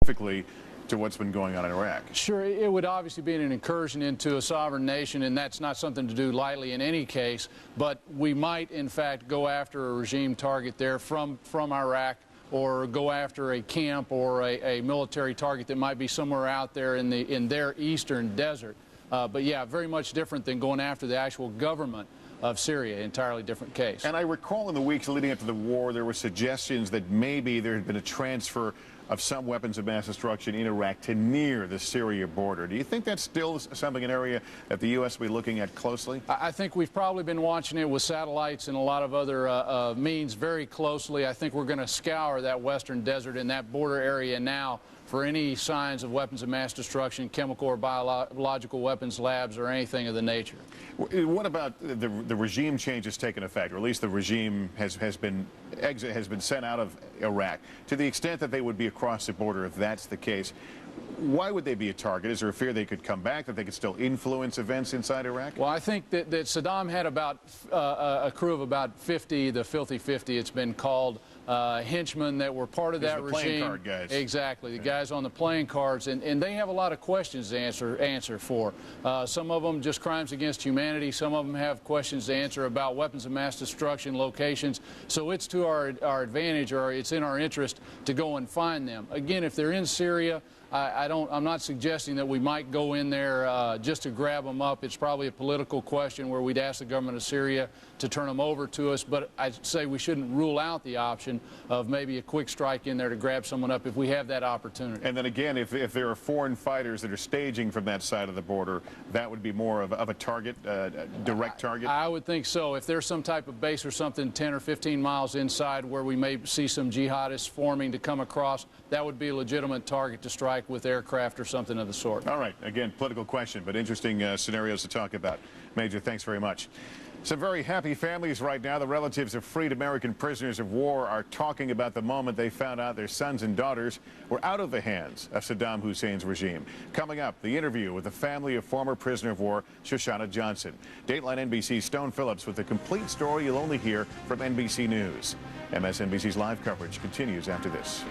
specifically to what's been going on in Iraq? Sure, it would obviously be an incursion into a sovereign nation, and that's not something to do lightly in any case, but we might, in fact, go after a regime target there from Iraq, or go after a camp or a military target that might be somewhere out there in their eastern desert. But yeah, very much different than going after the actual government of Syria, entirely different case. And I recall in the weeks leading up to the war, there were suggestions that maybe there had been a transfer of some weapons of mass destruction in Iraq to near the Syria border. Do you think that's still something, an area that the U.S. will be looking at closely? I think we've probably been watching it with satellites and a lot of other means very closely. I think we're going to scour that western desert and that border area now for any signs of weapons of mass destruction, chemical or biological weapons labs, or anything of the nature. What about the regime change has taken effect, or at least the regime has been sent out of Iraq? To the extent that they would be across the border, if that's the case, why would they be a target? Is there a fear they could come back, that they could still influence events inside Iraq? Well, I think that Saddam had about a crew of about 50, the Filthy 50, it's been called, henchmen that were part of that regime. Playing card guys. Exactly, the guys on the playing cards, and they have a lot of questions to answer for. Some of them just crimes against humanity. Some of them have questions to answer about weapons of mass destruction, locations. So it's to our advantage, or it's in our interest to go and find them. Again, if they're in Syria, I'm not suggesting that we might go in there just to grab them up. It's probably a political question where we'd ask the government of Syria to turn them over to us, but I'd say we shouldn't rule out the option of maybe a quick strike in there to grab someone up if we have that opportunity. And then again, if there are foreign fighters that are staging from that side of the border, that would be more of a target, direct target? I would think so. If there's some type of base or something 10 or 15 miles inside where we may see some jihadists forming to come across, that would be a legitimate target to strike with aircraft or something of the sort. All right. Again, political question, but interesting scenarios to talk about. Major, thanks very much. Some very happy families right now. The relatives of freed American prisoners of war are talking about the moment they found out their sons and daughters were out of the hands of Saddam Hussein's regime. Coming up, the interview with the family of former prisoner of war Shoshana Johnson. Dateline NBC's Stone Phillips with the complete story you'll only hear from NBC News. MSNBC's live coverage continues after this.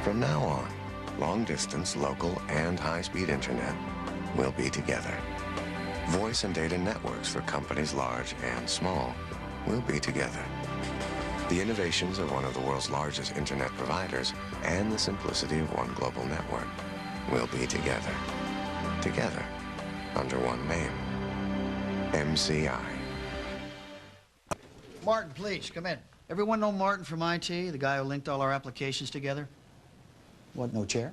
From now on, long-distance, local, and high-speed internet will be together. Voice and data networks for companies large and small will be together. The innovations of one of the world's largest internet providers and the simplicity of one global network will be together. Together, under one name. MCI. Martin, please, come in. Everyone know Martin from IT, the guy who linked all our applications together? What, no chair?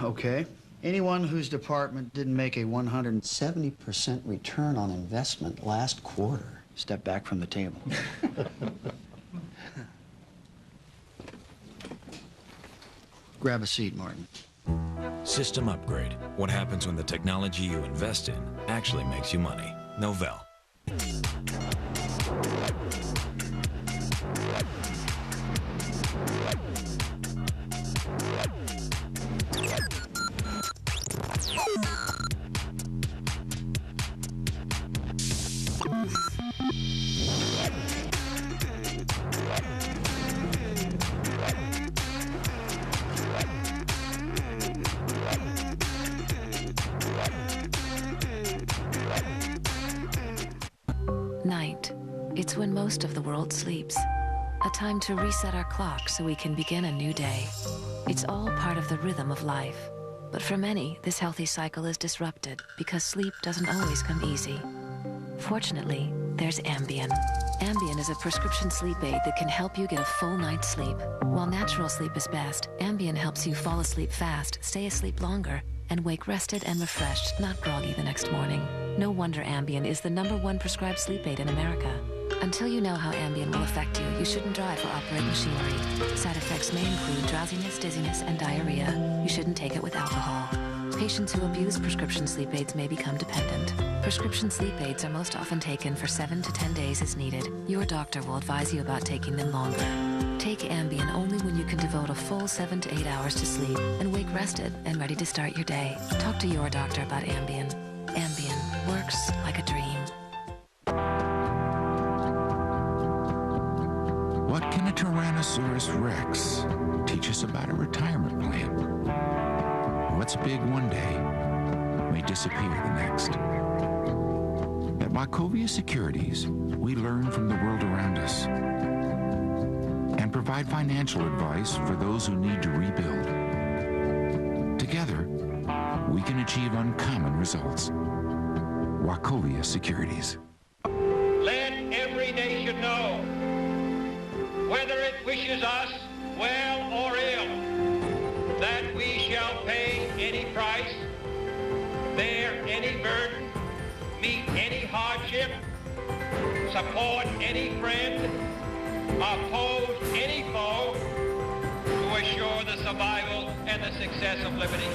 Okay. Anyone whose department didn't make a 170% return on investment last quarter, step back from the table. Grab a seat, Martin. System upgrade. What happens when the technology you invest in actually makes you money? Novell. It's when most of the world sleeps. A time to reset our clock so we can begin a new day. It's all part of the rhythm of life. But for many, this healthy cycle is disrupted because sleep doesn't always come easy. Fortunately, there's Ambien. Ambien is a prescription sleep aid that can help you get a full night's sleep. While natural sleep is best, Ambien helps you fall asleep fast, stay asleep longer, and wake rested and refreshed, not groggy the next morning. No wonder Ambien is the #1 prescribed sleep aid in America. Until you know how Ambien will affect you, you shouldn't drive or operate machinery. Side effects may include drowsiness, dizziness, and diarrhea. You shouldn't take it with alcohol. Patients who abuse prescription sleep aids may become dependent. Prescription sleep aids are most often taken for 7 to 10 days as needed. Your doctor will advise you about taking them longer. Take Ambien only when you can devote a full 7 to 8 hours to sleep and wake rested and ready to start your day. Talk to your doctor about Ambien. Ambien works like a dream. What can a Tyrannosaurus Rex teach us about a retirement plan? What's big one day may disappear the next. At Wachovia Securities, we learn from the world around us and provide financial advice for those who need to rebuild. Together, we can achieve uncommon results. Wachovia Securities. Let every nation know, whether it wishes us well or ill, that we shall pay any price, bear any burden, meet any hardship, support any friend, oppose any foe, to assure the survival and the success of liberty.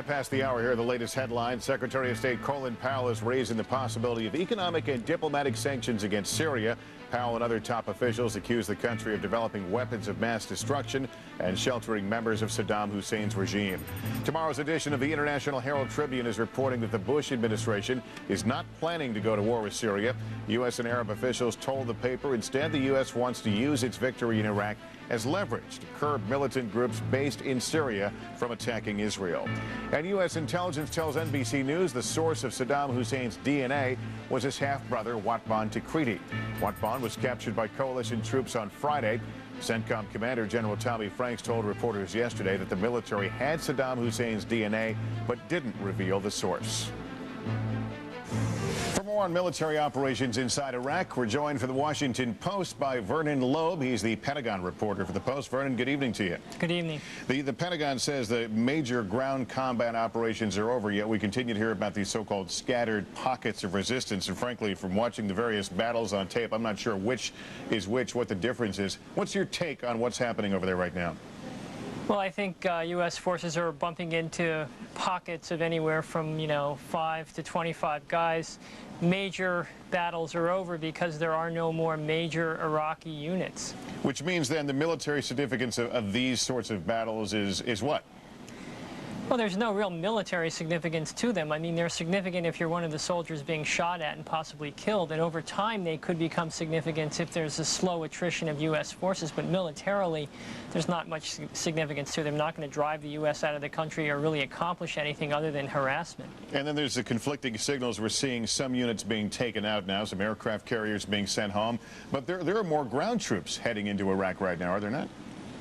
Past the hour here, the latest headlines. Secretary of State Colin Powell is raising the possibility of economic and diplomatic sanctions against Syria. Powell and other top officials accuse the country of developing weapons of mass destruction and sheltering members of Saddam Hussein's regime. Tomorrow's edition of the International Herald Tribune is reporting that the Bush administration is not planning to go to war with Syria. U.S. and Arab officials told the paper instead the U.S. wants to use its victory in Iraq as leverage to curb militant groups based in Syria from attacking Israel. And U.S. intelligence tells NBC News the source of Saddam Hussein's DNA was his half-brother, Watbaan Tikriti. Watbaan was captured by coalition troops on Friday. CENTCOM Commander General Tommy Franks told reporters yesterday that the military had Saddam Hussein's DNA but didn't reveal the source. For more on military operations inside Iraq, we're joined for the Washington Post by Vernon Loeb. He's the Pentagon reporter for the Post. Vernon, good evening to you. Good evening. The Pentagon says the major ground combat operations are over, yet we continue to hear about these so-called scattered pockets of resistance. And frankly, from watching the various battles on tape, I'm not sure which is which, what the difference is. What's your take on what's happening over there right now? Well, I think U.S. forces are bumping into pockets of anywhere from, 5 to 25 guys. Major battles are over because there are no more major Iraqi units. Which means then the military significance of these sorts of battles is what? Well, there's no real military significance to them. I mean, they're significant if you're one of the soldiers being shot at and possibly killed, and over time they could become significant if there's a slow attrition of U.S. forces, but militarily there's not much significance to them. They're not going to drive the U.S. out of the country or really accomplish anything other than harassment. And then there's the conflicting signals. We're seeing some units being taken out now, some aircraft carriers being sent home, but there are more ground troops heading into Iraq right now, are there not?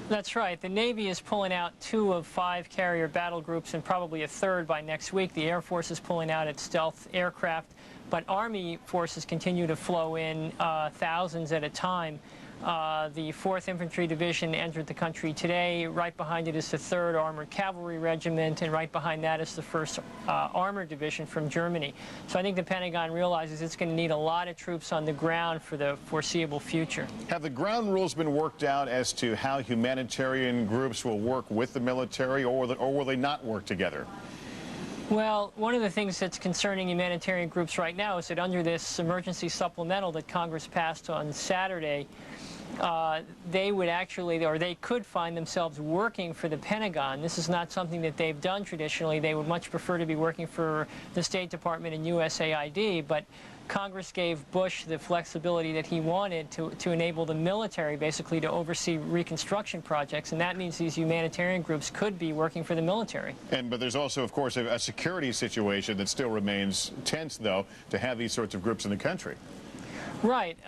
That's right. The Navy is pulling out 2 of 5 carrier battle groups and probably a third by next week. The Air Force is pulling out its stealth aircraft, but Army forces continue to flow in thousands at a time. The 4th Infantry Division entered the country today. Right behind it is the 3rd Armored Cavalry Regiment, and right behind that is the 1st Armored Division from Germany. So I think the Pentagon realizes it's going to need a lot of troops on the ground for the foreseeable future. Have the ground rules been worked out as to how humanitarian groups will work with the military, or will they not work together? Well, one of the things that's concerning humanitarian groups right now is that under this emergency supplemental that Congress passed on Saturday, they would actually, or they could find themselves working for the Pentagon. This is not something that they've done traditionally. They would much prefer to be working for the State Department and USAID, but Congress gave Bush the flexibility that he wanted to enable the military basically to oversee reconstruction projects, and that means these humanitarian groups could be working for the military. But there's also, of course, a security situation that still remains tense, though, to have these sorts of groups in the country. Right.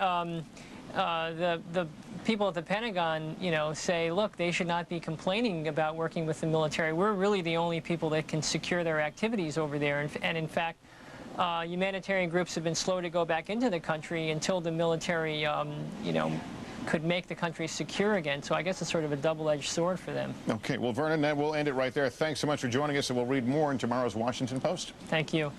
The people at the Pentagon, say, look, they should not be complaining about working with the military. We're really the only people that can secure their activities over there, and in fact, humanitarian groups have been slow to go back into the country until the military, could make the country secure again. So I guess it's sort of a double-edged sword for them. Okay, well, Vernon, we'll end it right there. Thanks so much for joining us, and we'll read more in tomorrow's Washington Post. Thank you.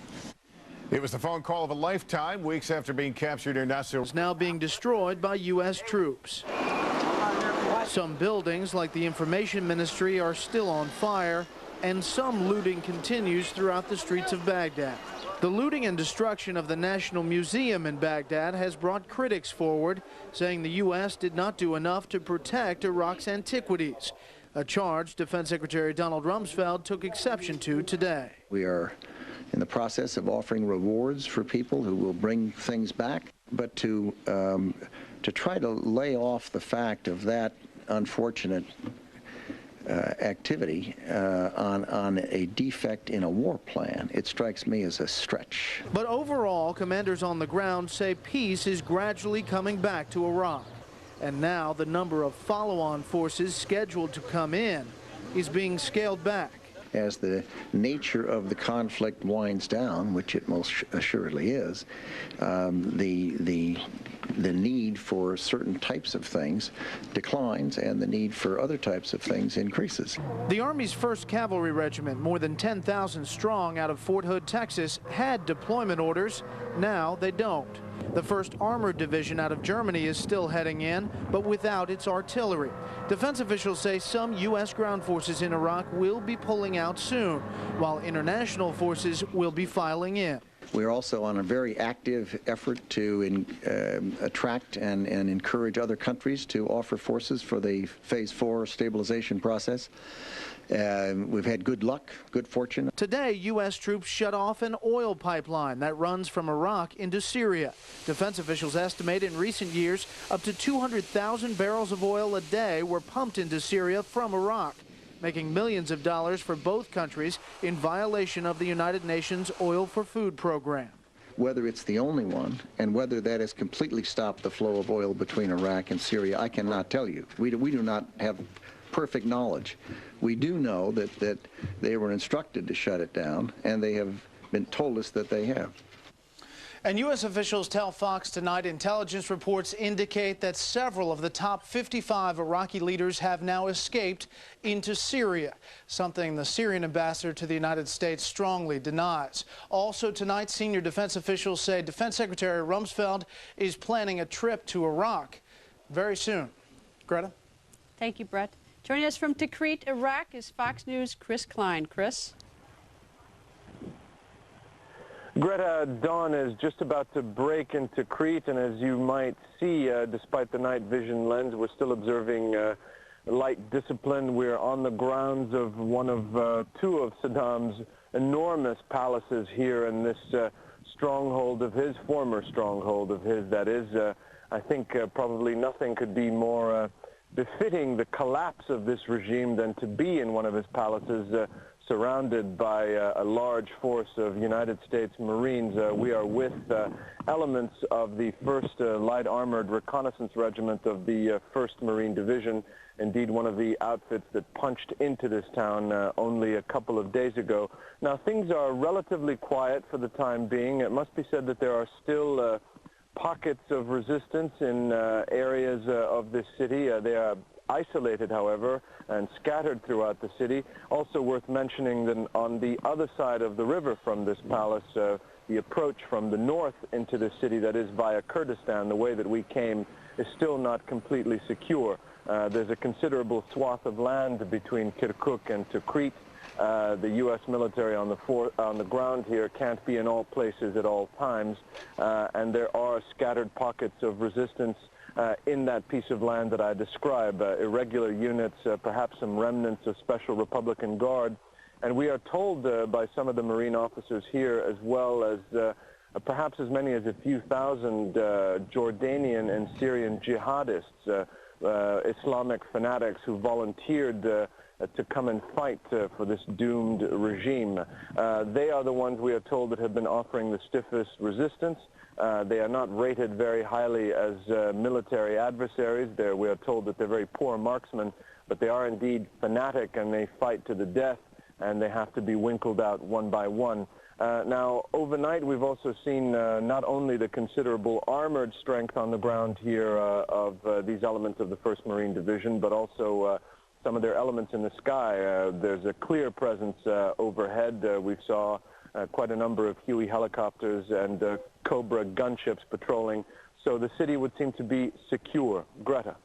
It was the phone call of a lifetime, weeks after being captured in Nasir. Is now being destroyed by U.S. troops. Some buildings, like the Information Ministry, are still on fire, and some looting continues throughout the streets of Baghdad. The looting and destruction of the National Museum in Baghdad has brought critics forward, saying the U.S. did not do enough to protect Iraq's antiquities, a charge Defense Secretary Donald Rumsfeld took exception to today. We are in the process of offering rewards for people who will bring things back, but to try to lay off the fact of that unfortunate activity on a defect in a war plan, it strikes me as a stretch. But overall, commanders on the ground say peace is gradually coming back to Iraq. And now the number of follow-on forces scheduled to come in is being scaled back. As the nature of the conflict winds down, which it most assuredly is, the need for certain types of things declines and the need for other types of things increases. The Army's 1st Cavalry Regiment, more than 10,000 strong out of Fort Hood, Texas, had deployment orders. Now they don't. The 1st Armored Division out of Germany is still heading in, but without its artillery. Defense officials say some U.S. ground forces in Iraq will be pulling out soon, while international forces will be filing in. We're also on a very active effort to attract and encourage other countries to offer forces for the Phase 4 stabilization process. We've had good luck, good fortune. Today, U.S. troops shut off an oil pipeline that runs from Iraq into Syria. Defense officials estimate in recent years up to 200,000 barrels of oil a day were pumped into Syria from Iraq, making millions of dollars for both countries in violation of the United Nations Oil for Food program. Whether it's the only one and whether that has completely stopped the flow of oil between Iraq and Syria, I cannot tell you. We do not have perfect knowledge. We do know that they were instructed to shut it down, and they have been told us that they have. And U.S. officials tell Fox tonight intelligence reports indicate that several of the top 55 Iraqi leaders have now escaped into Syria, something the Syrian ambassador to the United States strongly denies. Also tonight, senior defense officials say Defense Secretary Rumsfeld is planning a trip to Iraq very soon. Greta? Thank you, Brett. Joining us from Tikrit, Iraq, is Fox News' Chris Klein. Chris? Greta, dawn is just about to break into Tikrit, and as you might see, despite the night vision lens, we're still observing light discipline. We're on the grounds of one of two of Saddam's enormous palaces here in this stronghold of his, former stronghold of his. That is, I think probably nothing could be more befitting the collapse of this regime than to be in one of his palaces surrounded by a large force of United States Marines. We are with elements of the 1st Light Armored Reconnaissance Regiment of the 1st Marine Division, indeed one of the outfits that punched into this town only a couple of days ago. Now, things are relatively quiet for the time being. It must be said that there are still pockets of resistance in areas of this city. They are isolated, however, and scattered throughout the city. Also worth mentioning that on the other side of the river from this palace, the approach from the north into the city, that is via Kurdistan, the way that we came, is still not completely secure. There's a considerable swath of land between Kirkuk and Tikrit. The U.S. military on the ground here can't be in all places at all times, and there are scattered pockets of resistance in that piece of land that I describe, irregular units, perhaps some remnants of Special Republican Guard. And we are told by some of the Marine officers here, as well as perhaps as many as a few thousand Jordanian and Syrian jihadists, Islamic fanatics who volunteered to come and fight for this doomed regime. They are the ones, we are told, that have been offering the stiffest resistance. They are not rated very highly as military adversaries. We are told that they're very poor marksmen, but they are indeed fanatic, and they fight to the death, and they have to be winkled out one by one. Now, overnight, we've also seen not only the considerable armored strength on the ground here of these elements of the 1st Marine Division, but also some of their elements in the sky. There's a clear presence overhead. We saw quite a number of Huey helicopters and Cobra gunships patrolling. So the city would seem to be secure. Greta.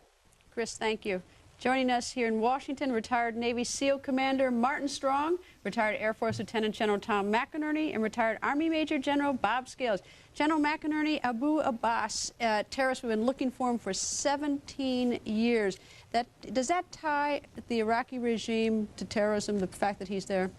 Chris, thank you. Joining us here in Washington, retired Navy SEAL Commander Martin Strong, retired Air Force Lieutenant General Tom McInerney, and retired Army Major General Bob Scales. General McInerney, Abu Abbas, terrorists, we've been looking for him for 17 years. Does that tie the Iraqi regime to terrorism, the fact that he's there?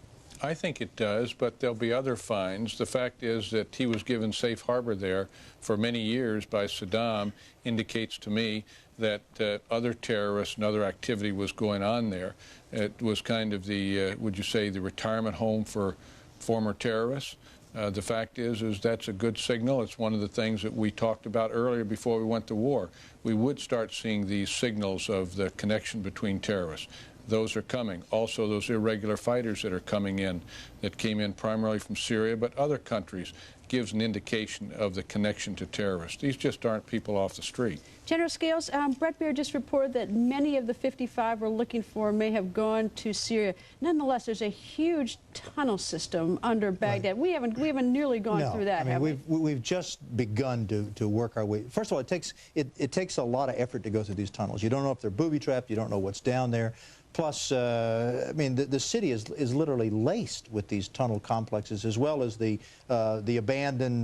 I think it does, but there'll be other finds. The fact is that he was given safe harbor there for many years by Saddam indicates to me that other terrorists and other activity was going on there. It was kind of the, would you say, the retirement home for former terrorists. The fact is that's a good signal. It's one of the things that we talked about earlier before we went to war. We would start seeing these signals of the connection between terrorists. Those are coming. Also, those irregular fighters that are coming in, that came in primarily from Syria, but other countries, gives an indication of the connection to terrorists. These just aren't people off the street. General Scales, Bret Baier just reported that many of the 55 we're looking for may have gone to Syria. Nonetheless, there's a huge tunnel system under Baghdad. Right. We haven't nearly gone through that, have we? We've just begun to work our way. First of all, it takes a lot of effort to go through these tunnels. You don't know if they're booby-trapped. You don't know what's down there. Plus, I mean, the city is literally laced with these tunnel complexes, as well as the abandoned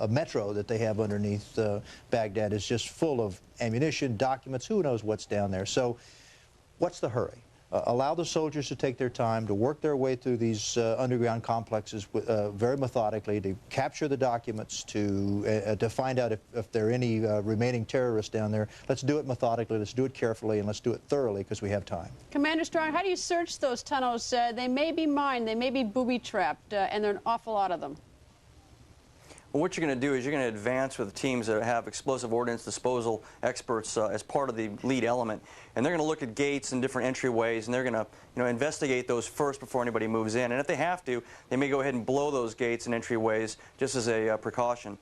metro that they have underneath Baghdad is just full of ammunition, documents. Who knows what's down there? So, what's the hurry? Allow the soldiers to take their time to work their way through these underground complexes very methodically, to capture the documents, to find out if there are any remaining terrorists down there. Let's do it methodically, let's do it carefully, and let's do it thoroughly because we have time. Commander Strong, how do you search those tunnels? They may be mined, they may be booby-trapped, and there are an awful lot of them. Well, what you're going to do is you're going to advance with teams that have explosive ordnance disposal experts as part of the lead element, and they're going to look at gates and different entryways, and they're going to, investigate those first before anybody moves in. And if they have to, they may go ahead and blow those gates and entryways just as a precaution.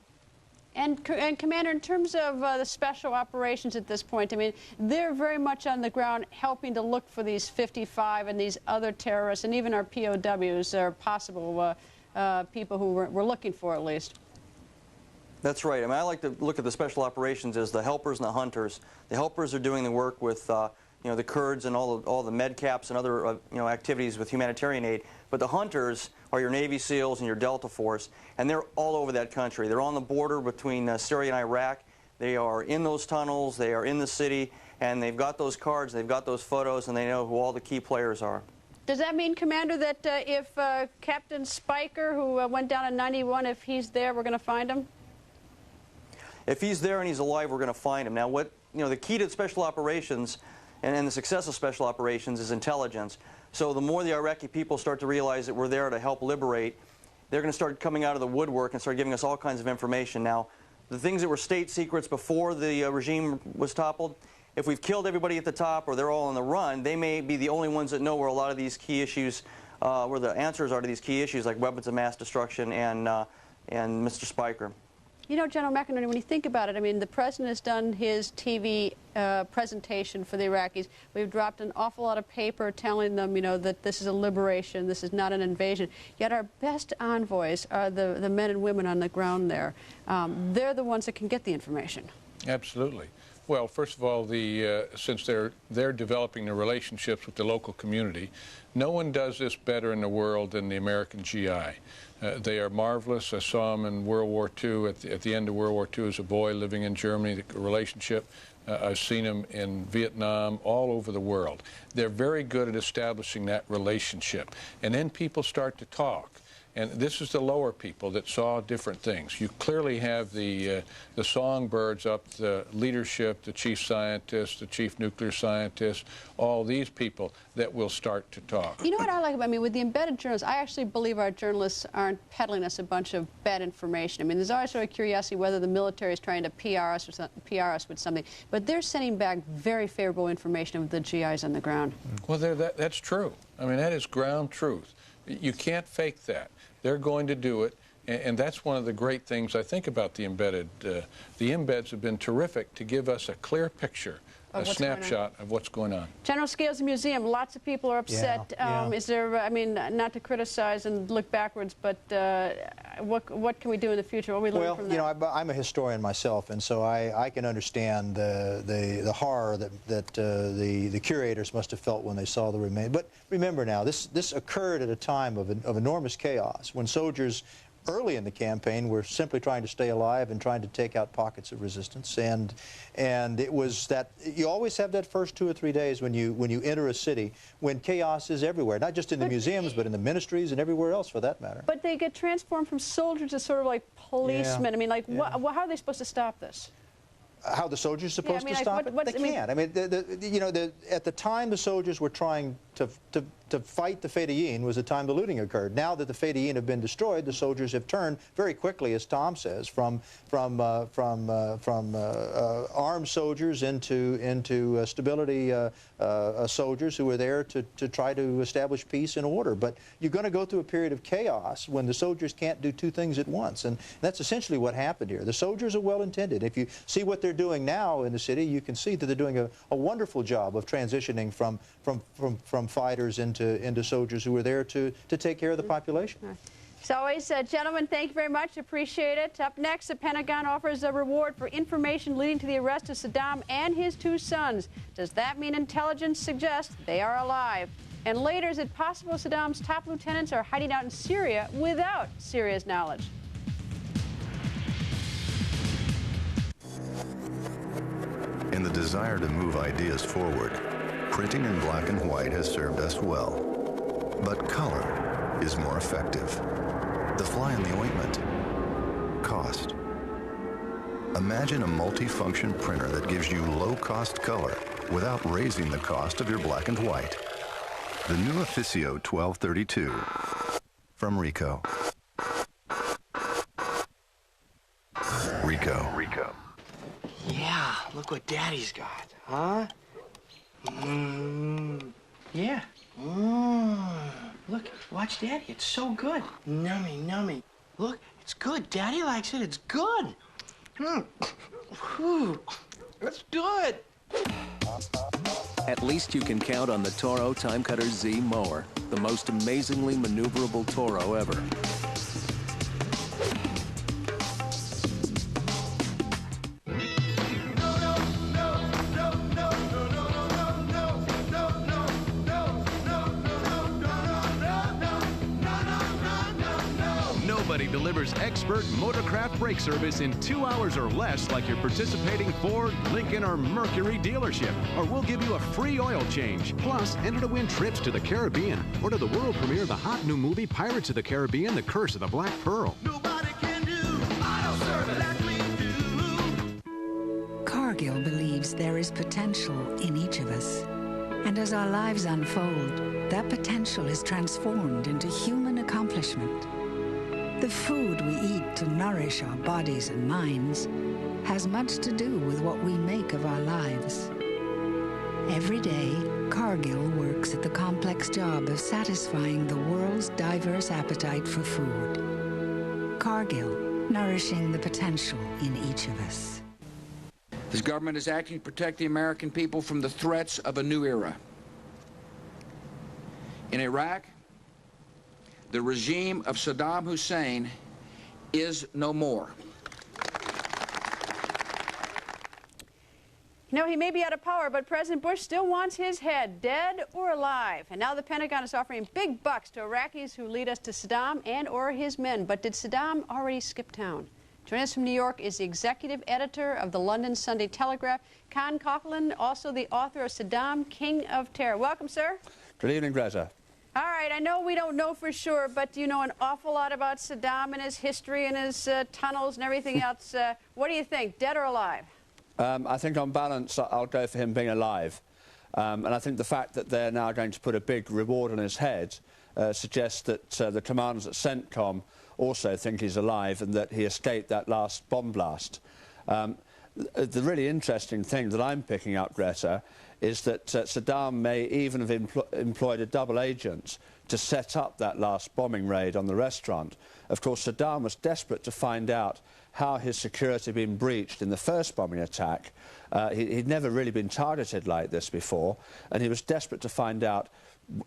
And Commander, in terms of the special operations at this point, I mean, they're very much on the ground helping to look for these 55 and these other terrorists, and even our POWs, or possible people who we're looking for at least. That's right. I mean, I like to look at the special operations as the helpers and the hunters. The helpers are doing the work with, the Kurds and all the med caps and other, activities with humanitarian aid. But the hunters are your Navy SEALs and your Delta Force, and they're all over that country. They're on the border between Syria and Iraq. They are in those tunnels. They are in the city, and they've got those cards, they've got those photos, and they know who all the key players are. Does that mean, Commander, that if Captain Spiker, who went down in '91, if he's there, we're going to find him? If he's there and he's alive, we're going to find him. Now, the key to special operations and the success of special operations is intelligence. So the more the Iraqi people start to realize that we're there to help liberate, they're going to start coming out of the woodwork and start giving us all kinds of information. Now, the things that were state secrets before the regime was toppled, if we've killed everybody at the top or they're all on the run, they may be the only ones that know where a lot of these key issues, where the answers are to these key issues like weapons of mass destruction and Mr. Spiker. You know, General McInerney, when you think about it, I mean, the President has done his TV presentation for the Iraqis. We've dropped an awful lot of paper telling them, that this is a liberation, this is not an invasion. Yet our best envoys are the men and women on the ground there. They're the ones that can get the information. Absolutely. Well, first of all, since they're developing the relationships with the local community, no one does this better in the world than the American GI. They are marvelous. I saw them in World War II, at the end of World War II as a boy living in Germany, the relationship. I've seen them in Vietnam, all over the world. They're very good at establishing that relationship. And then people start to talk. And this is the lower people that saw different things. You clearly have the songbirds up, the leadership, the chief scientist, the chief nuclear scientist, all these people that will start to talk. You know what I like about, I mean, with the embedded journalists, I actually believe our journalists aren't peddling us a bunch of bad information. I mean, there's always sort of curiosity whether the military is trying to PR us with something, but they're sending back very favorable information of the GIs on the ground. Well, that's true. I mean, that is ground truth. You can't fake that. They're going to do it, and that's one of the great things I think about the embedded. The embeds have been terrific to give us a clear picture, a snapshot of what's going on. General Scales Museum, lots of people are upset. Is there, I mean, not to criticize and look backwards, but what can we do in the future? What are we learning from that? Well, you know, I'm a historian myself, and so I can understand the horror that the curators must have felt when they saw the remains. But remember now, this occurred at a time of enormous chaos, when soldiers early in the campaign were simply trying to stay alive and trying to take out pockets of resistance, and it was that you always have that first 2 or 3 days when you enter a city when chaos is everywhere, not just in the museums but in the ministries and everywhere else for that matter. But they get transformed from soldiers to sort of like policemen. Yeah. I mean, like, how are they supposed to stop this? How the soldiers are supposed to stop it? They can't. I mean, you know, at the time the soldiers were trying to fight the Fedayeen was the time the looting occurred. Now that the Fedayeen have been destroyed, the soldiers have turned very quickly, as Tom says, from armed soldiers into stability soldiers who are there to try to establish peace and order. But you're going to go through a period of chaos when the soldiers can't do two things at once, and that's essentially what happened here. The soldiers are well intended. If you see what they're doing now in the city, you can see that they're doing a wonderful job of transitioning from fighters into soldiers who are there to take care of the population. As always, gentlemen, thank you very much. Appreciate it. Up next, the Pentagon offers a reward for information leading to the arrest of Saddam and his 2 sons. Does that mean intelligence suggests they are alive? And later, is it possible Saddam's top lieutenants are hiding out in Syria without Syria's knowledge? In the desire to move ideas forward, printing in black and white has served us well. But color is more effective. The fly in the ointment. Cost. Imagine a multi-function printer that gives you low-cost color without raising the cost of your black and white. The new Officio 1232 from Ricoh. Ricoh. Yeah, look what Daddy's got, huh? Yeah. Look, watch Daddy. It's so good. Nummy, nummy. Look, it's good. Daddy likes it. It's good. Whew. It's good. At least you can count on the Toro Time Cutter Z mower, the most amazingly maneuverable Toro ever. Delivers expert Motorcraft brake service in 2 hours or less like your participating Ford, Lincoln, or Mercury dealership. Or we'll give you a free oil change. Plus, enter to win trips to the Caribbean or to the world premiere of the hot new movie Pirates of the Caribbean, The Curse of the Black Pearl. Nobody can do auto service like we do. Cargill believes there is potential in each of us. And as our lives unfold, that potential is transformed into human accomplishment. The food we eat to nourish our bodies and minds has much to do with what we make of our lives. Every day, Cargill works at the complex job of satisfying the world's diverse appetite for food. Cargill, nourishing the potential in each of us. This government is acting to protect the American people from the threats of a new era. In Iraq, the regime of Saddam Hussein is no more. You know, he may be out of power, but President Bush still wants his head, dead or alive. And now the Pentagon is offering big bucks to Iraqis who lead us to Saddam and or his men. But did Saddam already skip town? Joining us from New York is the executive editor of the London Sunday Telegraph, Con Coughlin, also the author of Saddam, King of Terror. Welcome, sir. Good evening, Greta. All right, I know we don't know for sure, but do you know an awful lot about Saddam and his history and his tunnels and everything else? What do you think, dead or alive? I think on balance, I'll go for him being alive. And I think the fact that they're now going to put a big reward on his head suggests that the commanders at CENTCOM also think he's alive and that he escaped that last bomb blast. The really interesting thing that I'm picking up, Greta, is that Saddam may even have employed a double agent to set up that last bombing raid on the restaurant. Of course, Saddam was desperate to find out how his security had been breached in the first bombing attack. He'd never really been targeted like this before, and he was desperate to find out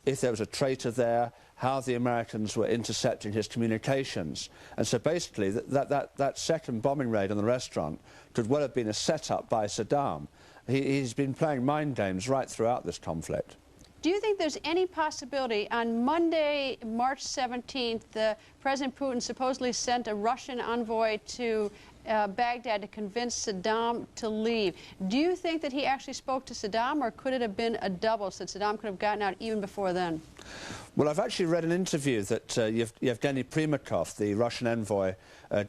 if there was a traitor there, how the Americans were intercepting his communications. And so basically, that second bombing raid on the restaurant could well have been a setup by Saddam. He's been playing mind games right throughout this conflict. Do you think there's any possibility on Monday, March 17th, President Putin supposedly sent a Russian envoy to Baghdad to convince Saddam to leave? Do you think that he actually spoke to Saddam, or could it have been a double, so Saddam could have gotten out even before then? Well, I've actually read an interview that Yevgeny Primakov, the Russian envoy,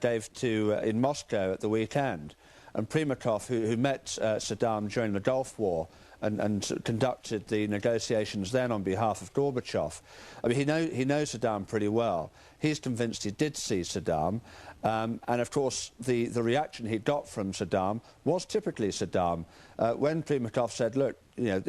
gave in Moscow at the weekend. And Primakov, who met Saddam during the Gulf War, and conducted the negotiations then on behalf of Gorbachev. I mean, he knows Saddam pretty well. He's convinced he did see Saddam, and of course the reaction he got from Saddam was typically Saddam. When Primakov said, look, you know,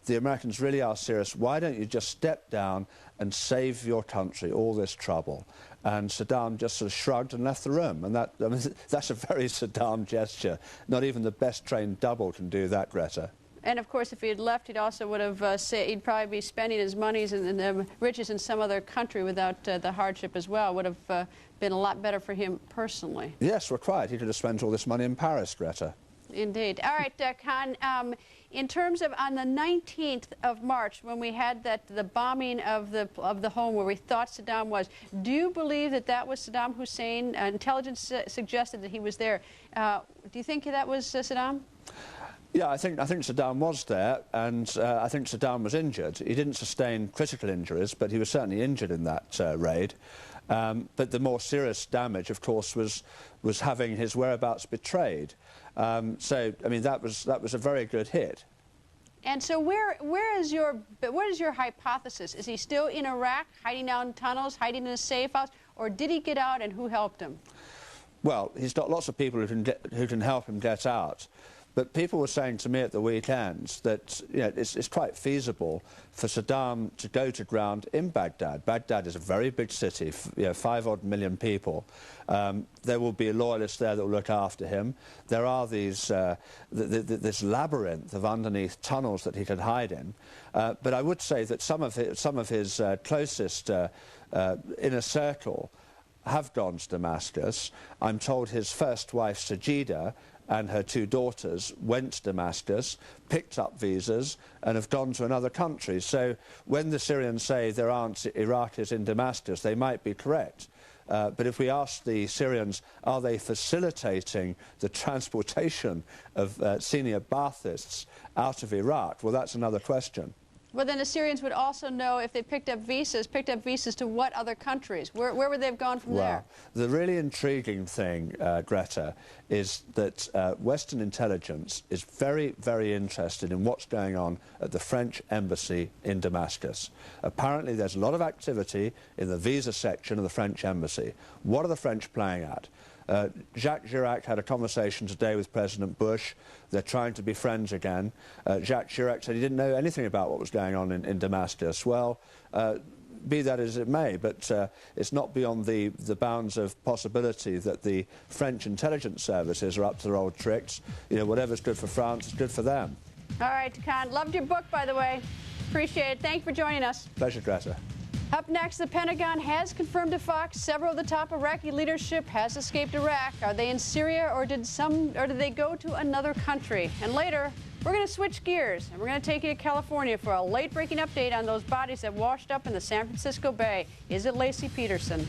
the Americans really are serious, why don't you just step down and save your country all this trouble? And Saddam just sort of shrugged and left the room, and that's a very Saddam gesture. Not even the best trained double can do that, Greta. And of course, if he had left, he'd also would have he'd probably be spending his monies and riches in some other country without the hardship as well. Would have been a lot better for him personally. Yes, we're quite. He could have spent all this money in Paris, Greta. Indeed. All right, Con. In terms of on the 19th of March, when we had the bombing of the home where we thought Saddam was, do you believe that was Saddam Hussein? Intelligence suggested that he was there. Do you think that was Saddam? Yeah, I think Saddam was there, and I think Saddam was injured. He didn't sustain critical injuries, but he was certainly injured in that raid. But the more serious damage, of course, was having his whereabouts betrayed. So, I mean, that was a very good hit. And so, what is your hypothesis? Is he still in Iraq, hiding down tunnels, hiding in a safe house, or did he get out, and who helped him? Well, he's got lots of people who can help him get out. But people were saying to me at the weekend that it's quite feasible for Saddam to go to ground in Baghdad. Baghdad is a very big city, 5-odd million people. There will be loyalists there that will look after him. There are these this labyrinth of underneath tunnels that he could hide in. But I would say that some of his closest inner circle have gone to Damascus. I'm told his first wife, Sajida, and her 2 daughters went to Damascus, picked up visas, and have gone to another country. So when the Syrians say there aren't Iraqis in Damascus, they might be correct. But if we ask the Syrians, are they facilitating the transportation of senior Baathists out of Iraq? Well, that's another question. Well, then the Syrians would also know if they picked up visas to what other countries? Where would they have gone from there? The really intriguing thing, Greta, is that Western intelligence is very, very interested in what's going on at the French embassy in Damascus. Apparently there's a lot of activity in the visa section of the French embassy. What are the French playing at? Jacques Chirac had a conversation today with President Bush. They're trying to be friends again. Jacques Chirac said he didn't know anything about what was going on in Damascus. Well, be that as it may, but it's not beyond the bounds of possibility that the French intelligence services are up to their old tricks. You know, whatever's good for France is good for them. All right, Con. Loved your book, by the way. Appreciate it. Thank you for joining us. Pleasure, Greta. Up next, the Pentagon has confirmed to Fox several of the top Iraqi leadership has escaped Iraq. Are they in Syria, or did they go to another country? And later, We're going to switch gears, and we're going to take you to California for a late-breaking update on those bodies that washed up in the San Francisco Bay. Is it Lacey Peterson?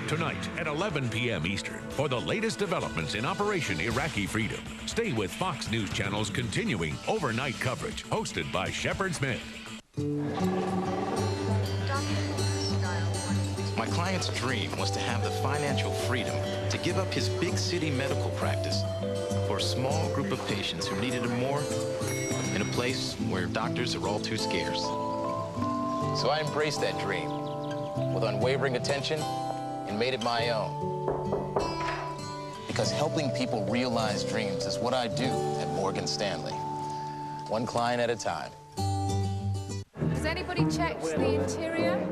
Tonight at 11 p.m. Eastern for the latest developments in Operation Iraqi Freedom. Stay with Fox News Channel's continuing overnight coverage, hosted by Shepard Smith. My client's dream was to have the financial freedom to give up his big city medical practice for a small group of patients who needed him more in a place where doctors are all too scarce. So I embraced that dream with unwavering attention and made it my own. Because helping people realize dreams is what I do at Morgan Stanley. One client at a time. Has anybody checked the interior?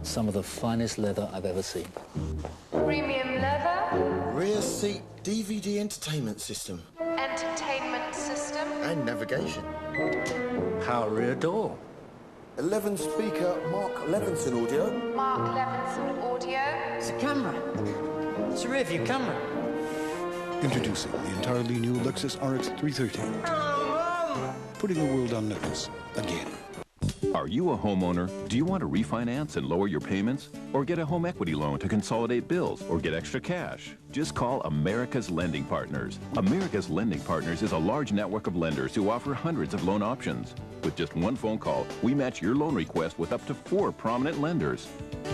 Some of the finest leather I've ever seen. Premium leather? Rear seat DVD entertainment system. Entertainment system? And navigation. Power rear door. 11 speaker Mark Levinson audio. Mark Levinson audio? It's a camera. It's a rear view camera. Introducing the entirely new Lexus RX 330. Putting the world on notice again. Are you a homeowner? Do you want to refinance and lower your payments? Or get a home equity loan to consolidate bills or get extra cash? Just call America's Lending Partners. America's Lending Partners is a large network of lenders who offer hundreds of loan options. With just one phone call, we match your loan request with up to 4 prominent lenders.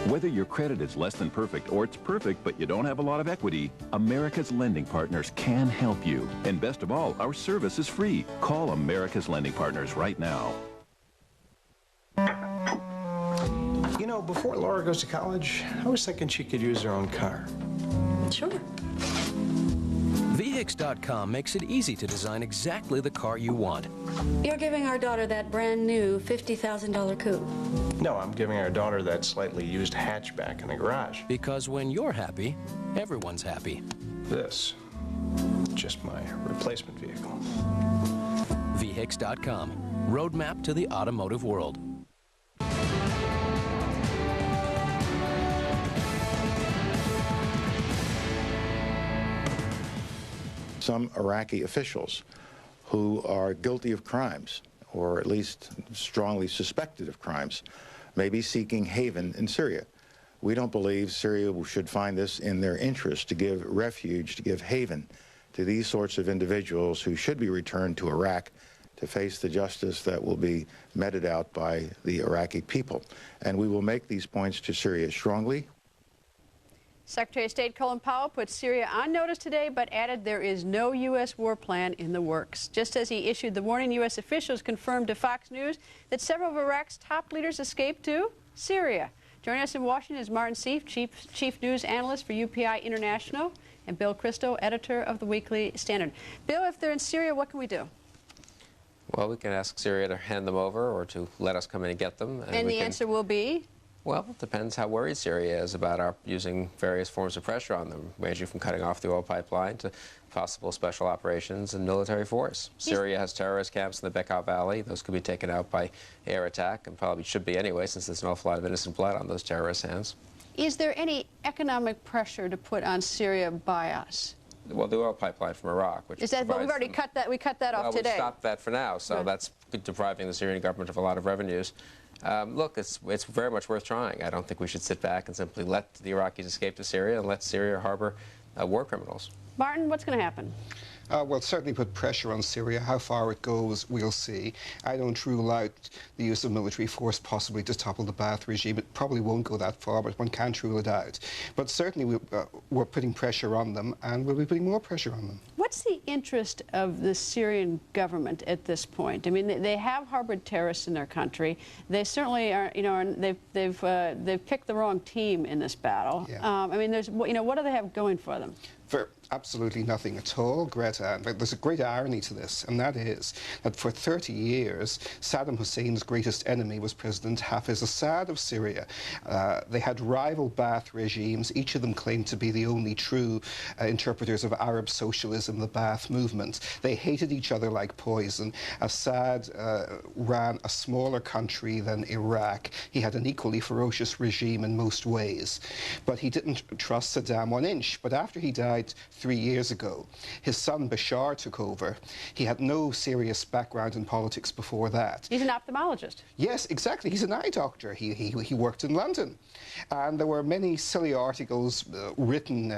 Whether your credit is less than perfect or it's perfect but you don't have a lot of equity, America's Lending Partners can help you. And best of all, our service is free. Call America's Lending Partners right now. You know, before Laura goes to college, I was thinking she could use her own car. Sure. VHIX.com makes it easy to design exactly the car you want. You're giving our daughter that brand new $50,000 coupe. No, I'm giving our daughter that slightly used hatchback in the garage. Because when you're happy, everyone's happy. This, just my replacement vehicle. VHIX.com, roadmap to the automotive world. Some Iraqi officials who are guilty of crimes, or at least strongly suspected of crimes, may be seeking haven in Syria. We don't believe Syria should find this in their interest to give refuge, to give haven to these sorts of individuals who should be returned to Iraq to face the justice that will be meted out by the Iraqi people. And we will make these points to Syria strongly. Secretary of State Colin Powell put Syria on notice today, but added there is no U.S. war plan in the works. Just as he issued the warning, U.S. officials confirmed to Fox News that several of Iraq's top leaders escaped to Syria. Joining us in Washington is Martin Seif, Chief News Analyst for UPI International, and Bill Christo, editor of the Weekly Standard. Bill, if they're in Syria, what can we do? Well, we can ask Syria to hand them over or to let us come in and get them. And the answer will be? Well, it depends how worried Syria is about our using various forms of pressure on them, ranging from cutting off the oil pipeline to possible special operations and military force. Syria has terrorist camps in the Bekaa Valley. Those could be taken out by air attack, and probably should be anyway, since there's an awful lot of innocent blood on those terrorist hands. Is there any economic pressure to put on Syria by us? Well, the oil pipeline from Iraq, which is that? But we've already cut that. We cut that off today. We stopped that for now, so that's depriving the Syrian government of a lot of revenues. Look, it's very much worth trying. I don't think we should sit back and simply let the Iraqis escape to Syria and let Syria harbor war criminals. Martin, what's going to happen? Well, certainly put pressure on Syria. How far it goes, we'll see. I don't rule out the use of military force possibly to topple the Ba'ath regime. It probably won't go that far, but one can't rule it out. But certainly we're putting pressure on them, and we'll be putting more pressure on them. What's the interest of the Syrian government at this point? I mean, they have harbored terrorists in their country. They certainly are, you know, they've picked the wrong team in this battle. Yeah. I mean, what do they have going for them? For absolutely nothing at all, Greta. But there's a great irony to this, and that is that for 30 years, Saddam Hussein's greatest enemy was President Hafez Assad of Syria. They had rival Ba'ath regimes. Each of them claimed to be the only true interpreters of Arab socialism, the Ba'ath movement. They hated each other like poison. Assad ran a smaller country than Iraq. He had an equally ferocious regime in most ways. But he didn't trust Saddam one inch. But after he died 3 years ago. His son Bashar took over. He had no serious background in politics before that. He's an ophthalmologist. Yes, exactly. He's an eye doctor. He worked in London. And there were many silly articles written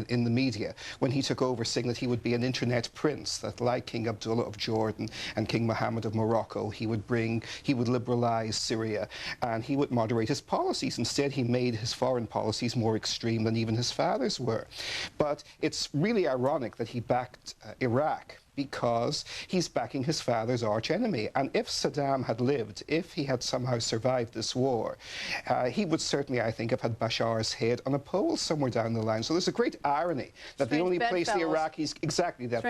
in the media when he took over, saying that he would be an internet prince, that like King Abdullah of Jordan and King Mohammed of Morocco, he would liberalize Syria and he would moderate his policies. Instead, he made his foreign policies more extreme than even his father's were. But it's really ironic that he backed Iraq, because he's backing his father's archenemy. And if Saddam had lived, if he had somehow survived this war, he would certainly, I think, have had Bashar's head on a pole somewhere down the line. So there's a great irony that the only place the Iraqis, exactly, that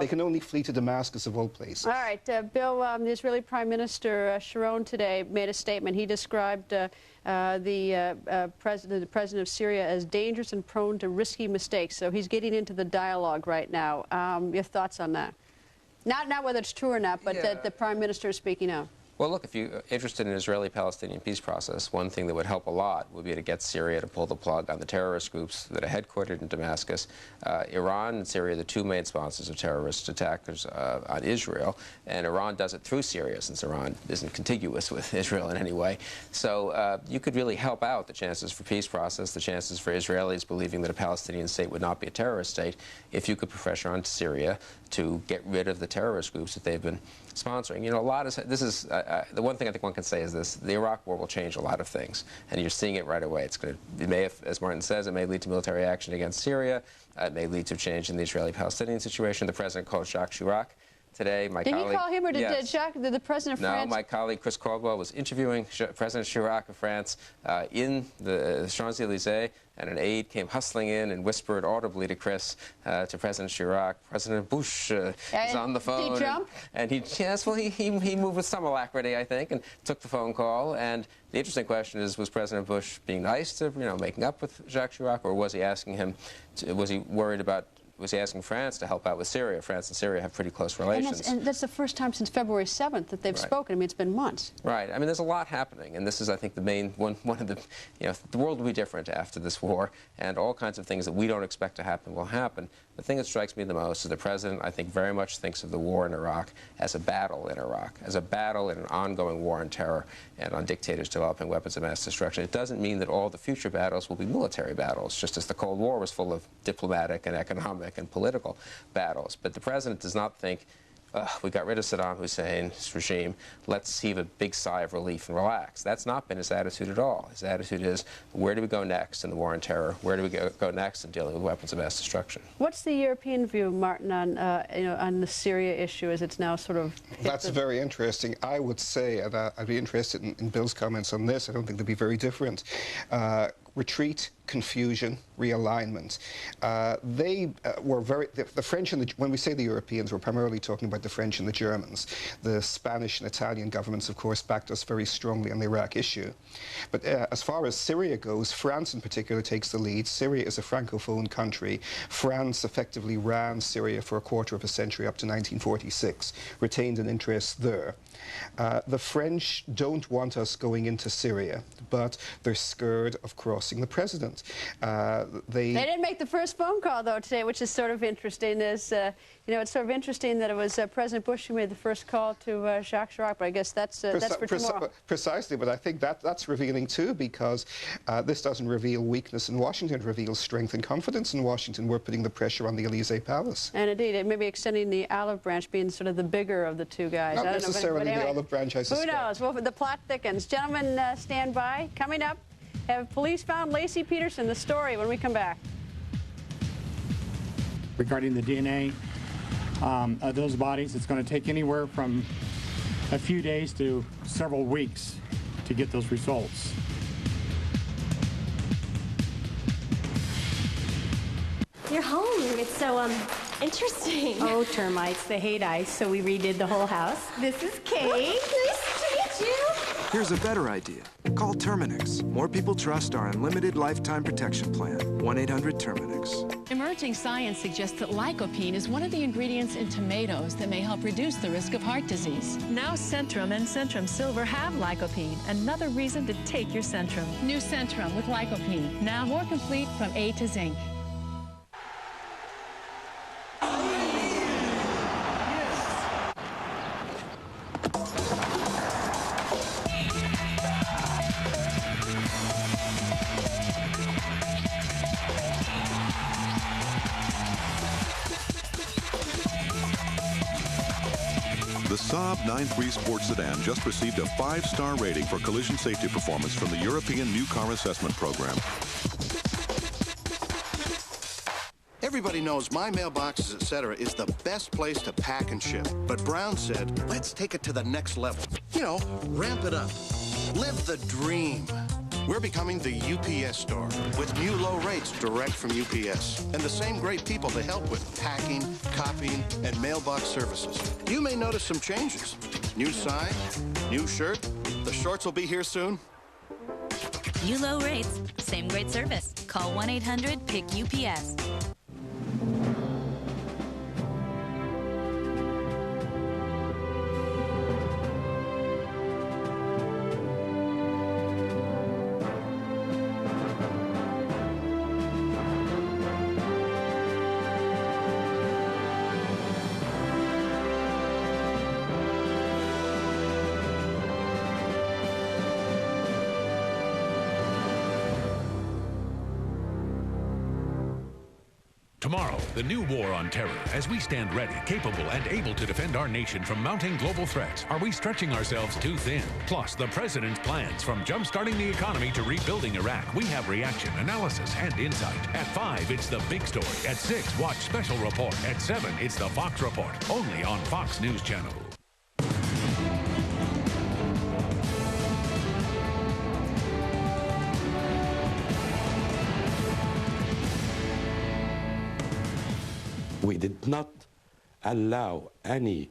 they can only flee to Damascus of all places. All right, Bill, the Israeli Prime Minister Sharon today made a statement. He described the president of Syria as dangerous and prone to risky mistakes. So he's getting into the dialogue right now. Your thoughts on that? Not whether it's true or not, but that the Prime Minister is speaking out. Well, look, if you're interested in an Israeli-Palestinian peace process, one thing that would help a lot would be to get Syria to pull the plug on the terrorist groups that are headquartered in Damascus. Iran and Syria are the two main sponsors of terrorist attacks on Israel, and Iran does it through Syria, since Iran isn't contiguous with Israel in any way. So you could really help out the chances for peace process, the chances for Israelis believing that a Palestinian state would not be a terrorist state, if you could put pressure on Syria to get rid of the terrorist groups that they've been sponsoring. You know, the one thing I think one can say is this: the Iraq War will change a lot of things, and you're seeing it right away. It may, as Martin says, it may lead to military action against Syria. It may lead to a change in the Israeli-Palestinian situation. The president called Jacques Chirac today. Did he call him, or did Jacques, the president of France? No, my colleague Chris Caldwell was interviewing President Chirac of France in the Champs-Élysées, and an aide came hustling in and whispered audibly to Chris, to President Chirac, President Bush is on the phone. Did he jump? And he moved with some alacrity, I think, and took the phone call. And the interesting question is, was President Bush being nice to, making up with Jacques Chirac, or was he asking him, was he asking France to help out with Syria? France and Syria have pretty close relations. And that's the first time since February 7th that they've spoken. I mean, it's been months. Right. I mean, there's a lot happening, and this is, I think, the main one of the, the world will be different after this war, and all kinds of things that we don't expect to happen will happen. The thing that strikes me the most is the president, I think, very much thinks of the war in Iraq as a battle in Iraq, as a battle in an ongoing war on terror and on dictators developing weapons of mass destruction. It doesn't mean that all the future battles will be military battles, just as the Cold War was full of diplomatic and economic and political battles. But the president does not think, we got rid of Saddam Hussein's regime, let's heave a big sigh of relief and relax. That's not been his attitude at all. His attitude is, where do we go next in the war on terror? Where do we go next in dealing with weapons of mass destruction? What's the European view, Martin, on on the Syria issue as it's now sort of That's very interesting. I would say, and I'd be interested in Bill's comments on this, I don't think they'd be very different. Retreat, confusion, realignment. They were the French and when we say the Europeans, we're primarily talking about the French and the Germans. The Spanish and Italian governments, of course, backed us very strongly on the Iraq issue. But as far as Syria goes, France in particular takes the lead. Syria is a Francophone country. France effectively ran Syria for a quarter of a century up to 1946, retained an interest there. The French don't want us going into Syria, but they're scared of crossing the president. They didn't make the first phone call, though, today, which is sort of interesting. It's sort of interesting that it was President Bush who made the first call to Jacques Chirac, but I guess that's for tomorrow. Precisely, but I think that's revealing, too, because this doesn't reveal weakness in Washington. It reveals strength and confidence in Washington. We're putting the pressure on the Elysee Palace. And indeed, it may be extending the olive branch, being sort of the bigger of the two guys. Not necessarily the olive branch, I suspect. Who knows? Well, the plot thickens. Gentlemen, stand by. Coming up, have police found Laci Peterson? The story when we come back. Regarding the DNA of those bodies, it's going to take anywhere from a few days to several weeks to get those results. Your home, it's so interesting. Oh, termites, they hate ice, so we redid the whole house. This is Kate. Nice to meet you. Here's a better idea. Call Terminix. More people trust our unlimited lifetime protection plan. 1-800-TERMINIX. Emerging science suggests that lycopene is one of the ingredients in tomatoes that may help reduce the risk of heart disease. Now Centrum and Centrum Silver have lycopene. Another reason to take your Centrum. New Centrum with lycopene. Now more complete from A to Zinc. Saab 9-3 Sport Sedan just received a 5-star rating for collision safety performance from the European New Car Assessment Program. Everybody knows My Mailboxes, etc. is the best place to pack and ship. But Brown said, let's take it to the next level. You know, ramp it up. Live the dream. We're becoming the UPS store with new low rates direct from UPS and the same great people to help with packing, copying, and mailbox services. You may notice some changes. New sign, new shirt. The shorts will be here soon. New low rates, same great service. Call 1-800-PICK-UPS. Tomorrow, the new war on terror. As we stand ready, capable, and able to defend our nation from mounting global threats, are we stretching ourselves too thin? Plus, the president's plans, from jump-starting the economy to rebuilding Iraq. We have reaction, analysis, and insight. At 5, it's the big story. At 6, watch Special Report. At 7, it's the Fox Report, only on Fox News Channel. We did not allow any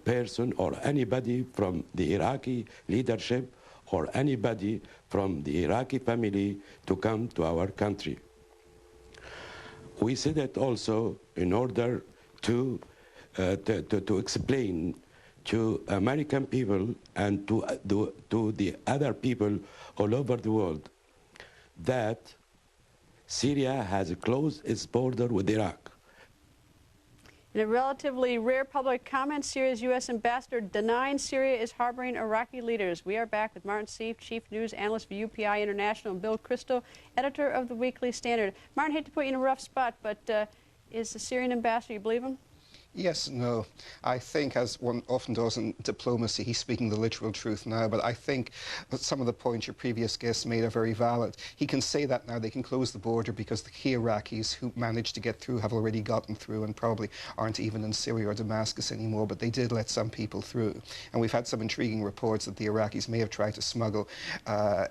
person or anybody from the Iraqi leadership or anybody from the Iraqi family to come to our country. We said it also in order to explain to American people and to the other people all over the world that Syria has closed its border with Iraq. In a relatively rare public comment, Syria's U.S. ambassador denying Syria is harboring Iraqi leaders. We are back with Martin Seif, Chief News Analyst for UPI International, and Bill Kristol, Editor of the Weekly Standard. Martin, I hate to put you in a rough spot, but is the Syrian ambassador, you believe him? Yes, no. I think, as one often does in diplomacy, he's speaking the literal truth now, but I think some of the points your previous guests made are very valid. He can say that now they can close the border because the key Iraqis who managed to get through have already gotten through and probably aren't even in Syria or Damascus anymore, but they did let some people through. And we've had some intriguing reports that the Iraqis may have tried to smuggle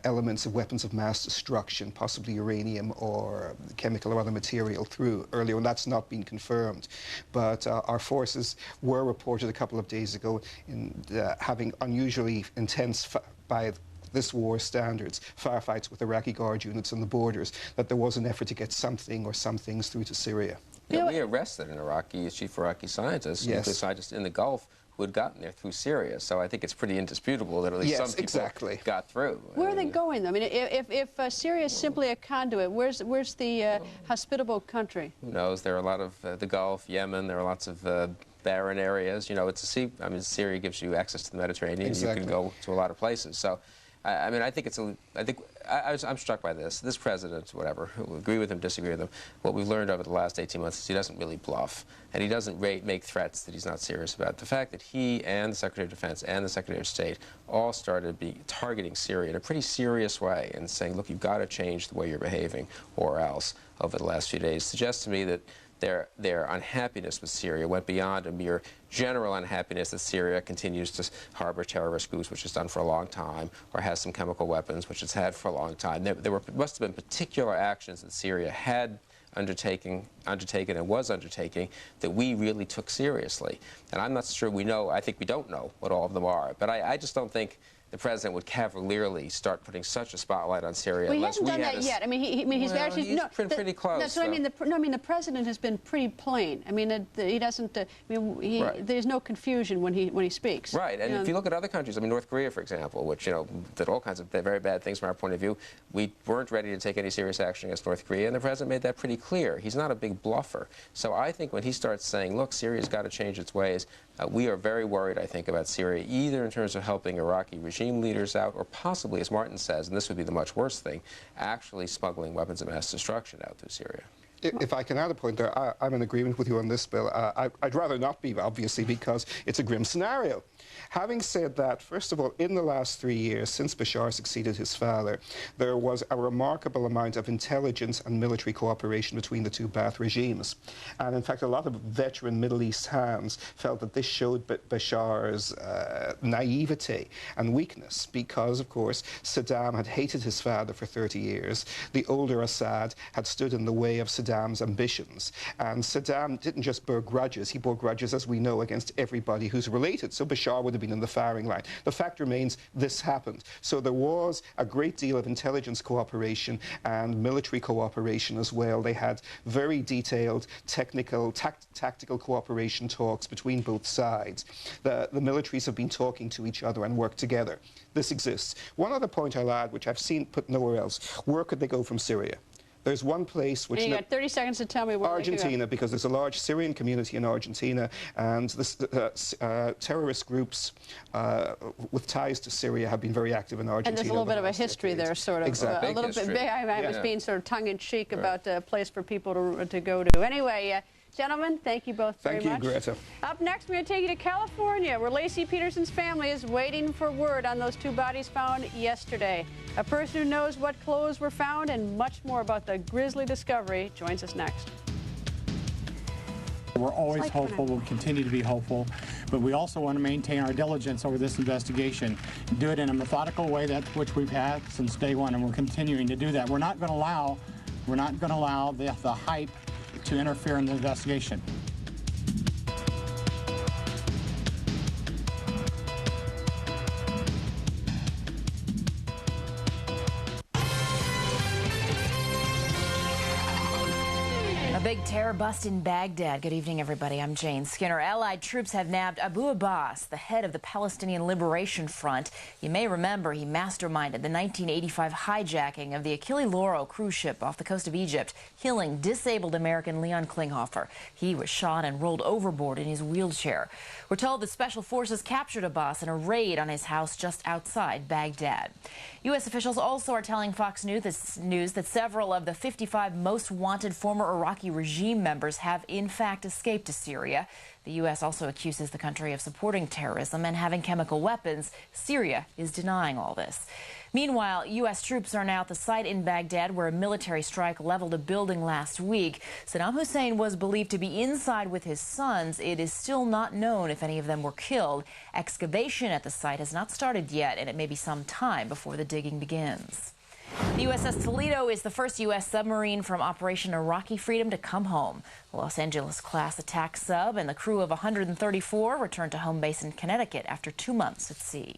elements of weapons of mass destruction, possibly uranium or chemical or other material through earlier, and that's not been confirmed. But our forces were reported a couple of days ago in having unusually intense, by this war's standards, firefights with Iraqi Guard units on the borders, that there was an effort to get something or some things through to Syria. Yeah, we arrested a chief Iraqi scientist, nuclear scientist in the Gulf, who had gotten there through Syria. So I think it's pretty indisputable that at least some people got through. Where are they going? I mean, if Syria is simply a conduit, where's the hospitable country? Who knows? There are a lot of the Gulf, Yemen. There are lots of barren areas. You know, it's a sea. I mean, Syria gives you access to the Mediterranean. Exactly. You can go to a lot of places. So, I mean, I think I'm struck by this. This president, whatever, agree with him, disagree with him. What we've learned over the last 18 months is he doesn't really bluff, and he doesn't make threats that he's not serious about. The fact that he and the Secretary of Defense and the Secretary of State all started targeting Syria in a pretty serious way and saying, look, you've got to change the way you're behaving or else, over the last few days, suggests to me that their unhappiness with Syria went beyond a mere general unhappiness that Syria continues to harbor terrorist groups, which it's done for a long time, or has some chemical weapons, which it's had for a long time. There must have been particular actions that Syria had undertaken and was undertaking that we really took seriously. And I'm not sure we know, I think we don't know what all of them are, but I just don't think the president would cavalierly start putting such a spotlight on Syria. Well, he hasn't done that yet. I mean, he's actually he's pretty close. That's what I mean. The president has been pretty plain. I mean, he doesn't. There's no confusion when he speaks. Right. And if you look at other countries, I mean, North Korea, for example, which did all kinds of very bad things from our point of view, we weren't ready to take any serious action against North Korea, and the president made that pretty clear. He's not a big bluffer. So I think when he starts saying, look, Syria's got to change its ways, we are very worried, I think, about Syria, either in terms of helping Iraqi regime leaders out, or possibly, as Martin says, and this would be the much worse thing, actually smuggling weapons of mass destruction out through Syria. If I can add a point there, I'm in agreement with you on this, Bill. I'd rather not be, obviously, because it's a grim scenario. Having said that, first of all, in the last 3 years, since Bashar succeeded his father, there was a remarkable amount of intelligence and military cooperation between the two Ba'ath regimes. And in fact, a lot of veteran Middle East hands felt that this showed Bashar's naivety and weakness because, of course, Saddam had hated his father for 30 years. The older Assad had stood in the way of Saddam's ambitions. And Saddam didn't just bear grudges, he bore grudges, as we know, against everybody who's related. So Bashar would have been in the firing line. The fact remains, this happened. So there was a great deal of intelligence cooperation and military cooperation as well. They had very detailed technical, tactical cooperation talks between both sides. The militaries have been talking to each other and worked together. This exists. One other point I'll add, which I've seen put nowhere else, where could they go from Syria? There's one place which... And you got 30 seconds to tell me where Argentina, because there's a large Syrian community in Argentina, and the terrorist groups with ties to Syria have been very active in Argentina. And there's a little bit of a history there, sort of. Exactly. A little bit. I was being sort of tongue-in-cheek about a place for people to go to. Anyway, gentlemen, thank you both very much. Thank you, Greta. Up next, we're going to take you to California, where Lacey Peterson's family is waiting for word on those two bodies found yesterday. A person who knows what clothes were found and much more about the grisly discovery joins us next. We're always hopeful. We'll continue to be hopeful, but we also want to maintain our diligence over this investigation, do it in a methodical way, that which we've had since day one, and we're continuing to do that. We're not going to allow the hype to interfere in the investigation. A big terror bust in Baghdad. Good evening, everybody. I'm Jane Skinner. Allied troops have nabbed Abu Abbas, the head of the Palestinian Liberation Front. You may remember he masterminded the 1985 hijacking of the Achille Lauro cruise ship off the coast of Egypt, killing disabled American Leon Klinghoffer. He was shot and rolled overboard in his wheelchair. We're told that special forces captured Abbas in a raid on his house just outside Baghdad. U.S. officials also are telling Fox News that several of the 55 most wanted former Iraqi regime members have in fact escaped to Syria. The U.S. also accuses the country of supporting terrorism and having chemical weapons. Syria is denying all this. Meanwhile, U.S. troops are now at the site in Baghdad where a military strike leveled a building last week. Saddam Hussein was believed to be inside with his sons. It is still not known if any of them were killed. Excavation at the site has not started yet, and it may be some time before the digging begins. The USS Toledo is the first U.S. submarine from Operation Iraqi Freedom to come home. The Los Angeles-class attack sub and the crew of 134 returned to home base in Connecticut after 2 months at sea.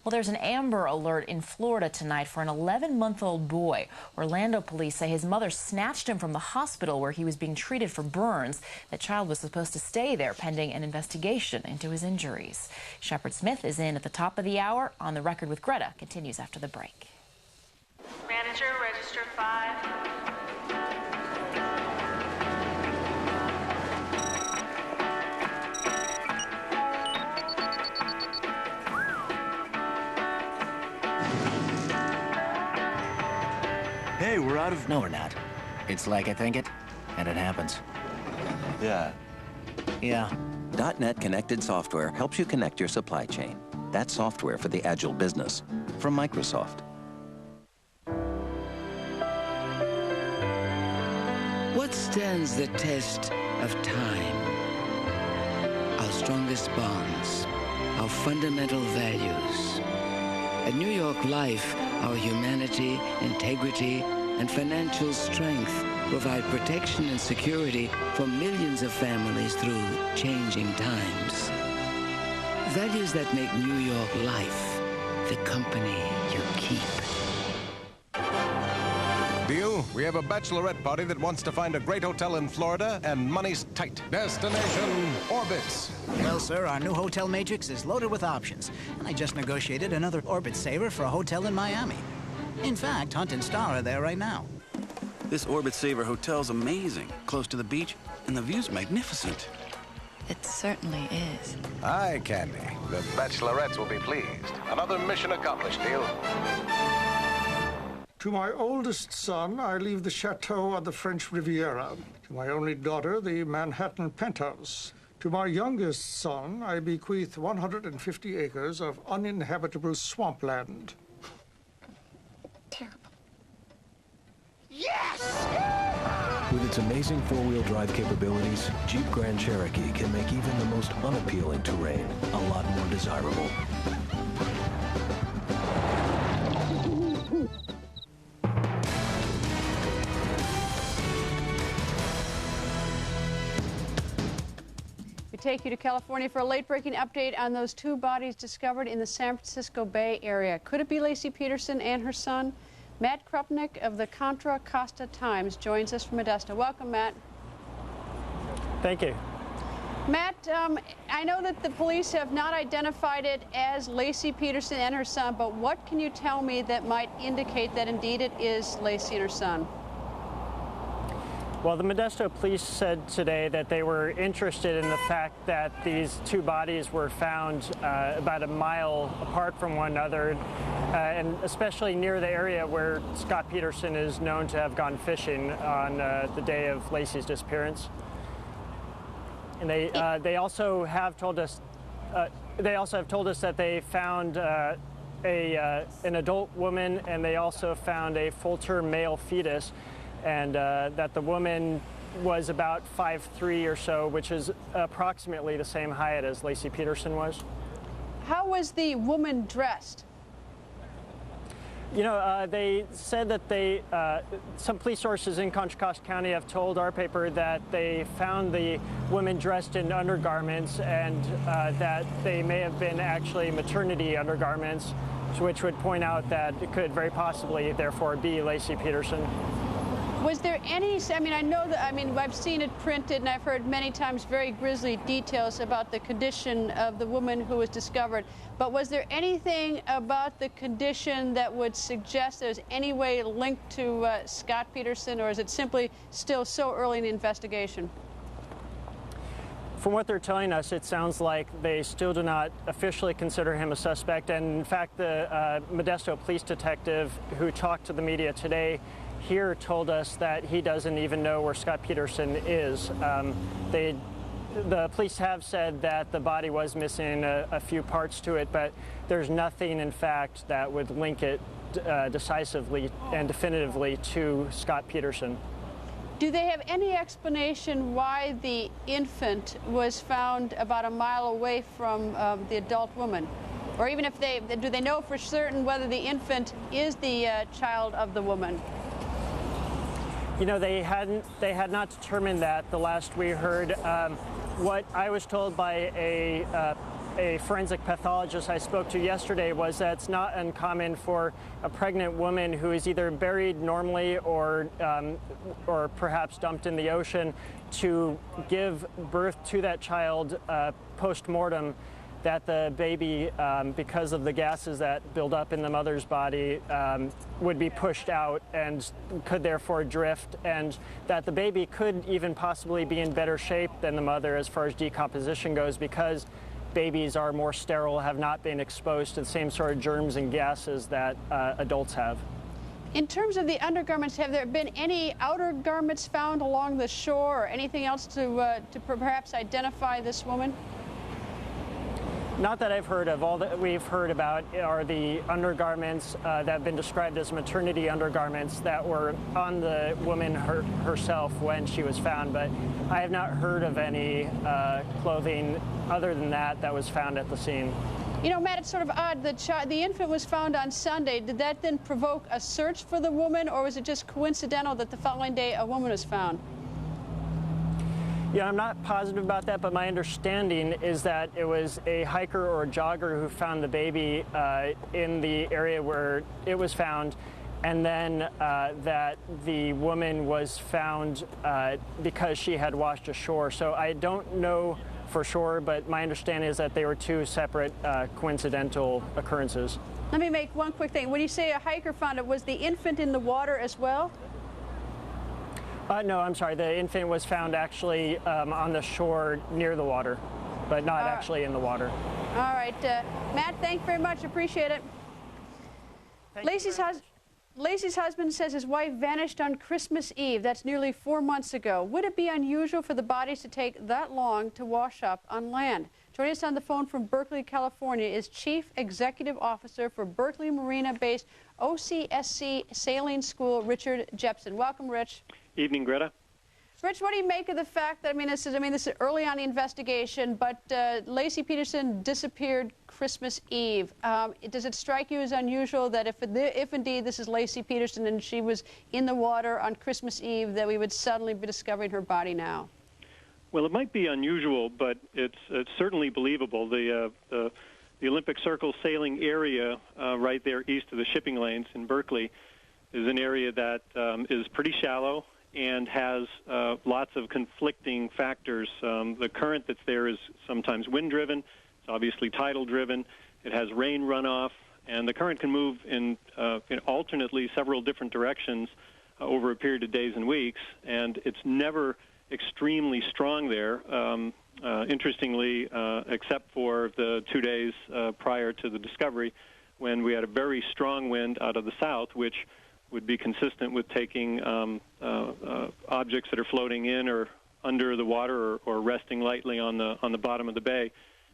Well, there's an Amber Alert in Florida tonight for an 11-month-old boy. Orlando police say his mother snatched him from the hospital where he was being treated for burns. The child was supposed to stay there pending an investigation into his injuries. Shepard Smith is in at the top of the hour. On the Record with Greta continues after the break. Manager, register 5. Hey, we're out of... No, we're not. It's like I think it, and it happens. Yeah. Yeah. .NET Connected Software helps you connect your supply chain. That's software for the agile business. From Microsoft. What stands the test of time? Our strongest bonds, our fundamental values. At New York Life, our humanity, integrity, and financial strength provide protection and security for millions of families through changing times. Values that make New York Life the company you keep. Deal? We have a bachelorette party that wants to find a great hotel in Florida, and money's tight. Destination Orbitz. Well, sir, our new hotel matrix is loaded with options, and I just negotiated another Orbitz saver for a hotel in Miami. In fact, Hunt and Star are there right now. This Orbitz Saver hotel's amazing, close to the beach, and the view's magnificent. It certainly is. Hi, Candy. The bachelorettes will be pleased. Another mission accomplished, Deal. To my oldest son, I leave the chateau on the French Riviera. To my only daughter, the Manhattan penthouse. To my youngest son, I bequeath 150 acres of uninhabitable swampland. Terrible. Yes! With its amazing four-wheel drive capabilities, Jeep Grand Cherokee can make even the most unappealing terrain a lot more desirable. We take you to California for a late-breaking update on those two bodies discovered in the San Francisco Bay Area. Could it be Laci Peterson and her son? Matt Krupnick of the Contra Costa Times joins us from Modesto. Welcome, Matt. Thank you. Matt, I know that the police have not identified it as Laci Peterson and her son, but what can you tell me that might indicate that indeed it is Laci and her son? Well, the Modesto police said today that they were interested in the fact that these two bodies were found about a mile apart from one another, and especially near the area where Scott Peterson is known to have gone fishing on the day of Laci's disappearance. And they also have told us that they found an adult woman, and they also found a full-term male fetus, and that the woman was about 5'3" or so, which is approximately the same height as Laci Peterson was. How was the woman dressed? You know, they said that some police sources in Contra Costa County have told our paper that they found the woman dressed in undergarments, and that they may have been actually maternity undergarments, which would point out that it could very possibly, therefore, be Laci Peterson. Was there any, I've seen it printed and I've heard many times very grisly details about the condition of the woman who was discovered, but was there anything about the condition that would suggest there's any way linked to Scott Peterson, or is it simply still so early in the investigation? From what they're telling us, it sounds like they still do not officially consider him a suspect, and in fact the Modesto police detective who talked to the media today here told us that he doesn't even know where Scott Peterson is. The police have said that the body was missing a few parts to it, but there's nothing, in fact, that would link it decisively and definitively to Scott Peterson. Do they have any explanation why the infant was found about a mile away from the adult woman? Or even if do they know for certain whether the infant is the child of the woman? You know, they had not determined that the last we heard. What I was told by a forensic pathologist I spoke to yesterday was that it's not uncommon for a pregnant woman who is either buried normally or perhaps dumped in the ocean to give birth to that child post-mortem, that the baby, because of the gases that build up in the mother's body, would be pushed out and could therefore drift, and that the baby could even possibly be in better shape than the mother as far as decomposition goes, because babies are more sterile, have not been exposed to the same sort of germs and gases that adults have. In terms of the undergarments, have there been any outer garments found along the shore or anything else to perhaps identify this woman? Not that I've heard of. All that we've heard about are the undergarments that have been described as maternity undergarments that were on the woman herself when she was found, but I have not heard of any clothing other than that was found at the scene. You know, Matt, it's sort of odd. The infant was found on Sunday. Did that then provoke a search for the woman, or was it just coincidental that the following day a woman was found? Yeah, I'm not positive about that, but my understanding is that it was a hiker or a jogger who found the baby in the area where it was found, and then that the woman was found because she had washed ashore. So I don't know for sure, but my understanding is that they were two separate coincidental occurrences. Let me make one quick thing. When you say a hiker found it, was the infant in the water as well? No, I'm sorry. The infant was found actually on the shore near the water, but not actually in the water. All right. Matt, thanks very much. Appreciate it. Laci's Lacey's husband says his wife vanished on Christmas Eve. That's nearly 4 months ago. Would it be unusual for the bodies to take that long to wash up on land? Joining us on the phone from Berkeley, California is Chief Executive Officer for Berkeley Marina-based OCSC Sailing School, Richard Jepson. Welcome, Rich. Evening, Greta. Rich, what do you make of the fact that, this is early on the investigation, but Laci Peterson disappeared Christmas Eve. Does it strike you as unusual that if indeed this is Laci Peterson and she was in the water on Christmas Eve, that we would suddenly be discovering her body now? Well, it might be unusual, but it's certainly believable. The Olympic Circle sailing area right there east of the shipping lanes in Berkeley is an area that is pretty shallow and has lots of conflicting factors. The current that's there is sometimes wind-driven. It's obviously tidal-driven. It has rain runoff, and the current can move in alternately several different directions over a period of days and weeks, and it's never extremely strong there, interestingly, except for the 2 days prior to the discovery, when we had a very strong wind out of the south, which would be consistent with taking objects that are floating in or under the water or resting lightly on the bottom of the bay,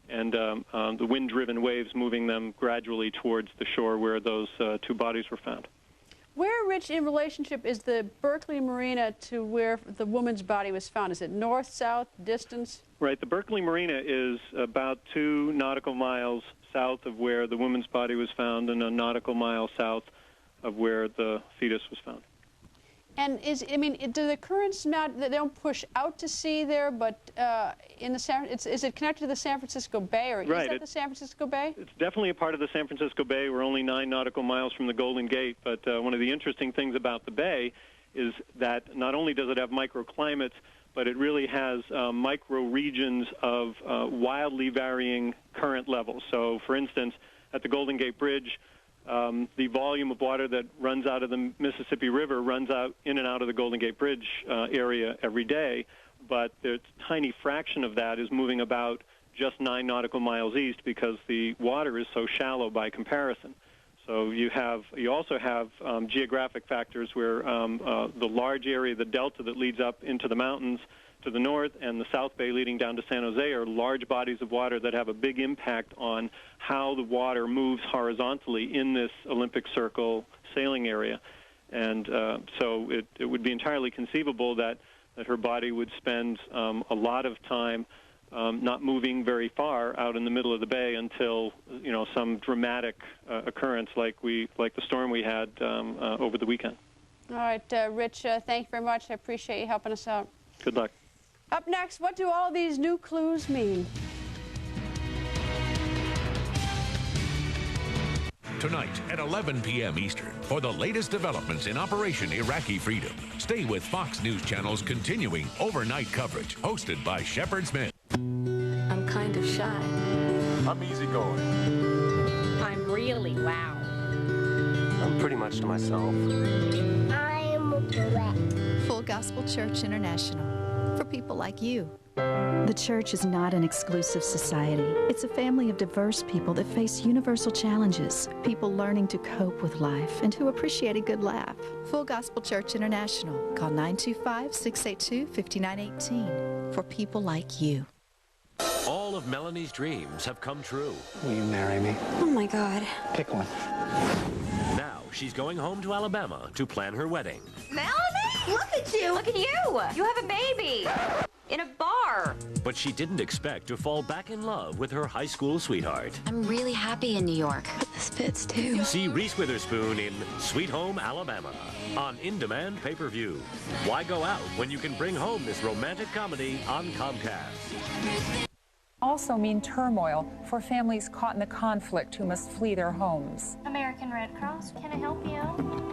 and the wind-driven waves moving them gradually towards the shore where those two bodies were found. Where, Rich, in relationship is the Berkeley Marina to where the woman's body was found? Is it north, south, distance? Right. The Berkeley Marina is about 2 nautical miles south of where the woman's body was found and a nautical mile south of where the fetus was found. And do the currents not, they don't push out to sea there, but is it connected to the San Francisco Bay, or right. Is that the San Francisco Bay? It's definitely a part of the San Francisco Bay. We're only 9 nautical miles from the Golden Gate, but one of the interesting things about the bay is that not only does it have microclimates, but it really has micro regions of wildly varying current levels. So, for instance, at the Golden Gate Bridge, the volume of water that runs out of the Mississippi River runs out in and out of the Golden Gate Bridge area every day, but a tiny fraction of that is moving about just 9 nautical miles east because the water is so shallow by comparison. So you also have geographic factors where the large area, the delta that leads up into the mountains to the north and the South Bay leading down to San Jose are large bodies of water that have a big impact on how the water moves horizontally in this Olympic Circle sailing area. And so it would be entirely conceivable that her body would spend a lot of time not moving very far out in the middle of the bay until some dramatic occurrence like the storm we had over the weekend. All right, Rich, thank you very much. I appreciate you helping us out. Good luck. Up next, what do all these new clues mean? Tonight at 11 p.m. Eastern for the latest developments in Operation Iraqi Freedom. Stay with Fox News Channel's continuing overnight coverage, hosted by Shepard Smith. I'm kind of shy. I'm easygoing. I'm really loud. I'm pretty much to myself. I'm wet. Full Gospel Church International. For people like you. The church is not an exclusive society. It's a family of diverse people that face universal challenges, people learning to cope with life and who appreciate a good laugh. Full Gospel Church International. Call 925-682-5918 for people like you. All of Melanie's dreams have come true. Will you marry me? Oh my God. Pick one. Now she's going home to Alabama to plan her wedding. Melanie? Look at you! Look at you! You have a baby! In a bar! But she didn't expect to fall back in love with her high school sweetheart. I'm really happy in New York. This fits too. See Reese Witherspoon in Sweet Home Alabama on in-demand pay-per-view. Why go out when you can bring home this romantic comedy on Comcast? Also mean turmoil for families caught in the conflict who must flee their homes. American Red Cross, can I help you?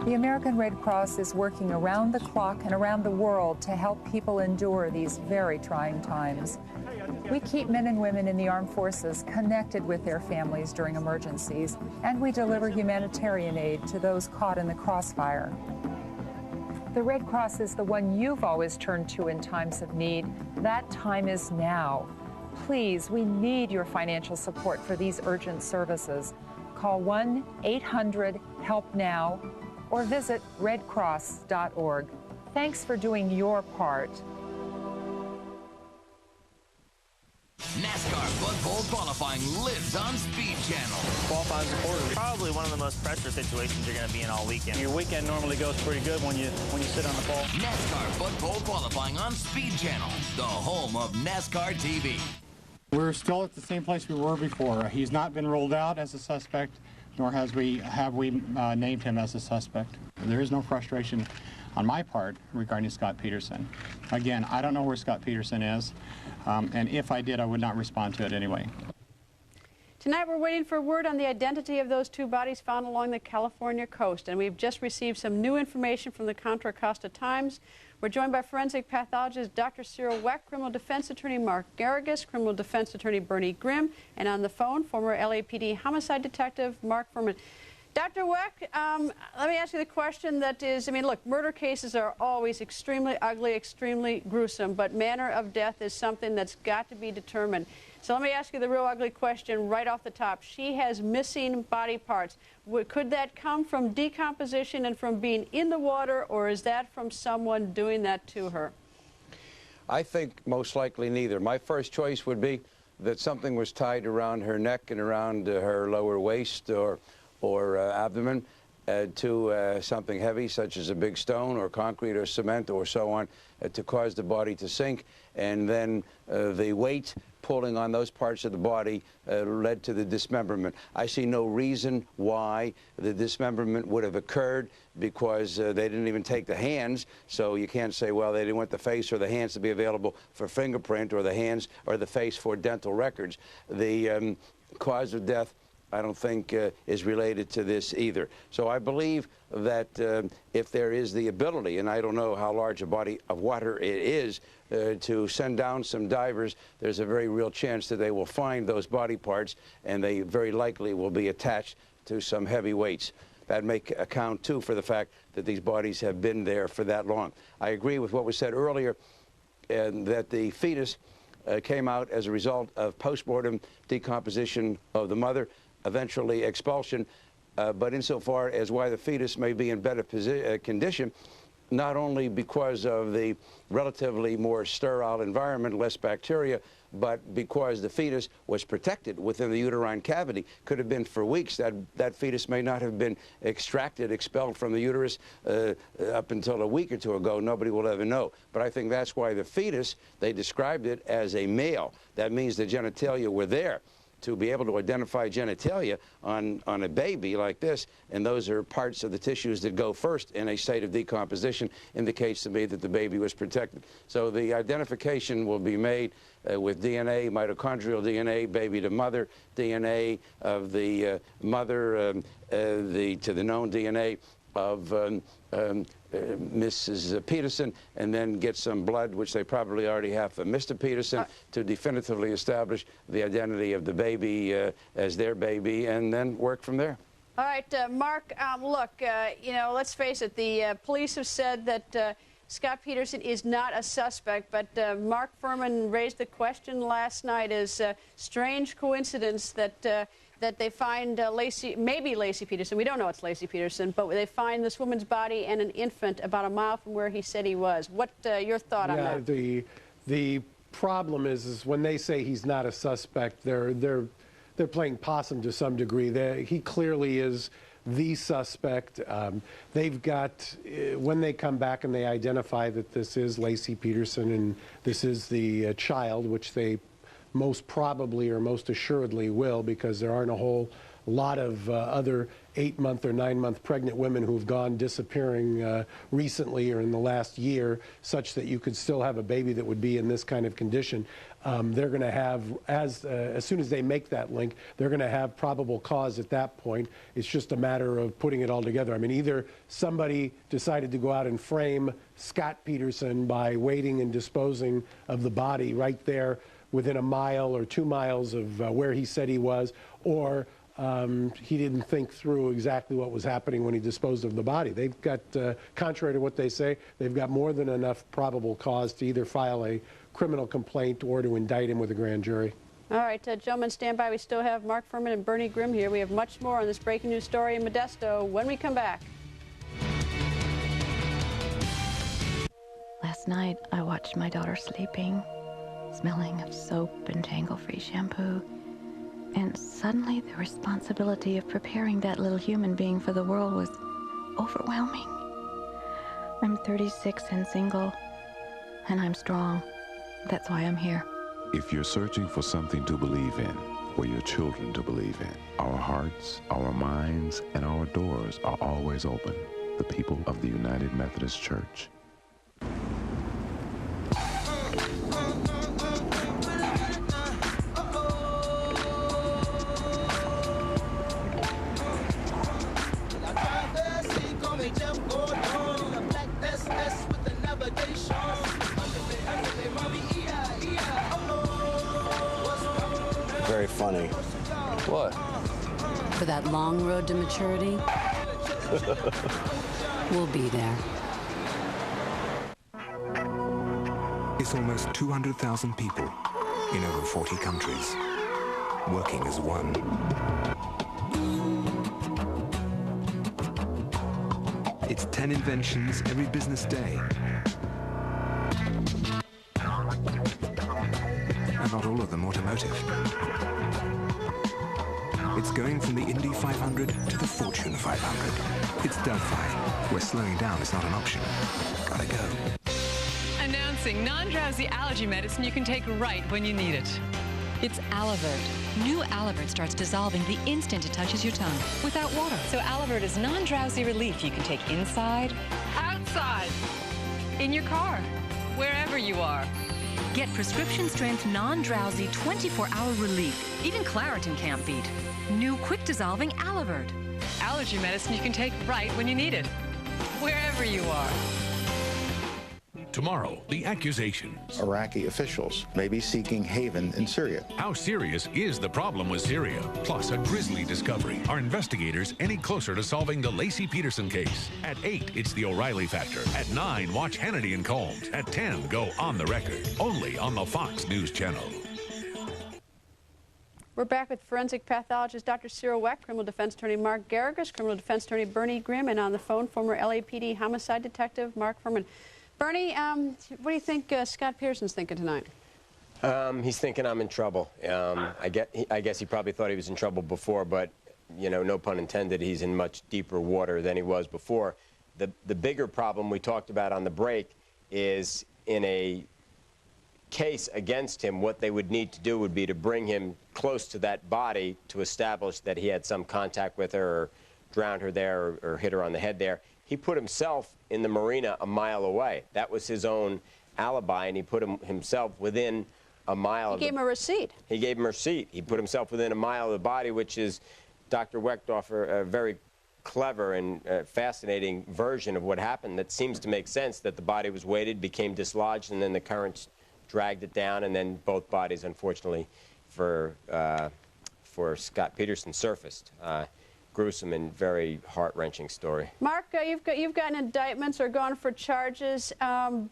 The American Red Cross is working around the clock and around the world to help people endure these very trying times. We keep men and women in the armed forces connected with their families during emergencies, and we deliver humanitarian aid to those caught in the crossfire. The Red Cross is the one you've always turned to in times of need. That time is now. Please, we need your financial support for these urgent services. Call 1-800-HELP-NOW or visit redcross.org. Thanks for doing your part. NASCAR Blood Bowl qualifying lives on Speed Channel. Qualifying's important. Probably one of the most pressure situations you're going to be in all weekend. Your weekend normally goes pretty good when you sit on the pole. NASCAR Blood Bowl qualifying on Speed Channel, the home of NASCAR TV. We're still at the same place we were before. He's not been ruled out as a suspect, nor have we named him as a suspect. There is no frustration on my part regarding Scott Peterson. Again, I don't know where Scott Peterson is, and if I did, I would not respond to it anyway. Tonight we're waiting for word on the identity of those two bodies found along the California coast, and we've just received some new information from the Contra Costa Times. We're joined by forensic pathologist Dr. Cyril Weck, criminal defense attorney Mark Garrigus, criminal defense attorney Bernie Grimm, and on the phone, former LAPD homicide detective Mark Fuhrman. Dr. Weck, let me ask you the question that is, I mean, look, murder cases are always extremely ugly, extremely gruesome, but manner of death is something that's got to be determined. So let me ask you the real ugly question right off the top. She has missing body parts. Could that come from decomposition and from being in the water, or is that from someone doing that to her? I think most likely neither. My first choice would be that something was tied around her neck and around her lower waist or abdomen to something heavy, such as a big stone or concrete or cement or so on, to cause the body to sink. And then the weight pulling on those parts of the body led to the dismemberment. I see no reason why the dismemberment would have occurred, because they didn't even take the hands, so you can't say, well, they didn't want the face or the hands to be available for fingerprint, or the hands or the face for dental records. The cause of death, I don't think is related to this either. So I believe that if there is the ability, and I don't know how large a body of water it is, to send down some divers, there's a very real chance that they will find those body parts, and they very likely will be attached to some heavy weights. That may account, too, for the fact that these bodies have been there for that long. I agree with what was said earlier, and that the fetus came out as a result of postmortem decomposition of the mother, eventually expulsion, but insofar as why the fetus may be in better condition, not only because of the relatively more sterile environment, less bacteria, but because the fetus was protected within the uterine cavity. Could have been for weeks. That fetus may not have been extracted, expelled from the uterus up until a week or two ago. Nobody will ever know. But I think that's why the fetus, they described it as a male. That means the genitalia were there. To be able to identify genitalia on a baby like this, and those are parts of the tissues that go first in a state of decomposition, indicates to me that the baby was protected. So the identification will be made with DNA, mitochondrial DNA, baby to mother DNA of the mother to the known DNA of Mrs. Peterson, and then get some blood, which they probably already have for Mr. Peterson, to definitively establish the identity of the baby as their baby, and then work from there. All right, Mark, look, you know, let's face it, the police have said that Scott Peterson is not a suspect, but Mark Fuhrman raised the question last night as a strange coincidence that they find maybe Laci Peterson. We don't know it's Laci Peterson, but they find this woman's body and an infant about a mile from where he said he was. What your thought on that? The problem is when they say he's not a suspect, they're playing possum to some degree. He clearly is the suspect. They've got, when they come back and they identify that this is Laci Peterson and this is the child, which they most probably or most assuredly will, because there aren't a whole lot of other 8-month or 9-month pregnant women who've gone disappearing recently or in the last year, such that you could still have a baby that would be in this kind of condition. They're going to have, as soon as they make that link, they're going to have probable cause at that point. It's just a matter of putting it all together. I mean, either somebody decided to go out and frame Scott Peterson by waiting and disposing of the body right there within a mile or 2 miles of where he said he was, or he didn't think through exactly what was happening when he disposed of the body. They've got, contrary to what they say, they've got more than enough probable cause to either file a criminal complaint or to indict him with a grand jury. All right, gentlemen, stand by. We still have Mark Fuhrman and Bernie Grimm here. We have much more on this breaking news story in Modesto when we come back. Last night, I watched my daughter sleeping, smelling of soap and tangle-free shampoo, and suddenly the responsibility of preparing that little human being for the world was overwhelming. I'm 36 and single, and I'm strong. That's why I'm here. If you're searching for something to believe in, for your children to believe in, our hearts, our minds, and our doors are always open. The people of the United Methodist Church. Very funny. What? For that long road to maturity, we'll be there. It's almost 200,000 people in over 40 countries, working as one. It's 10 inventions every business day. And not all of them automotive. It's going from the Indy 500 to the Fortune 500. It's Delphi, where slowing down is not an option. Gotta go. Announcing non-drowsy allergy medicine you can take right when you need it. It's Alavert. New Alavert starts dissolving the instant it touches your tongue, without water. So Alavert is non-drowsy relief you can take inside, outside, in your car, wherever you are. Get prescription-strength, non-drowsy, 24-hour relief. Even Claritin can't beat. New quick-dissolving Alavert. Allergy medicine you can take right when you need it, wherever you are. Tomorrow, the accusations. Iraqi officials may be seeking haven in Syria. How serious is the problem with Syria? Plus, a grisly discovery. Are investigators any closer to solving the Laci Peterson case? At 8, it's the O'Reilly Factor. At 9, watch Hannity and Combs. At 10, go On the Record. Only on the Fox News Channel. We're back with forensic pathologist Dr. Cyril Wecht, criminal defense attorney Mark Garrigus, criminal defense attorney Bernie Grimm, and on the phone, former LAPD homicide detective Mark Furman. Bernie, what do you think Scott Peterson's thinking tonight? He's thinking I'm in trouble. I guess he probably thought he was in trouble before, but, you know, no pun intended, he's in much deeper water than he was before. The bigger problem we talked about on the break is in a case against him, what they would need to do would be to bring him close to that body to establish that he had some contact with her or drowned her there or hit her on the head there. He put himself in the marina a mile away. That was his own alibi, and he put himself within a mile of He gave him a receipt. He gave him a receipt. He put himself within a mile of the body, which is Dr. Wecht offered a very clever and fascinating version of what happened that seems to make sense, that the body was weighted, became dislodged, and then the currents dragged it down, and then both bodies, unfortunately, for Scott Peterson, surfaced. Gruesome and very heart-wrenching story. Mark, you've gotten indictments or gone for charges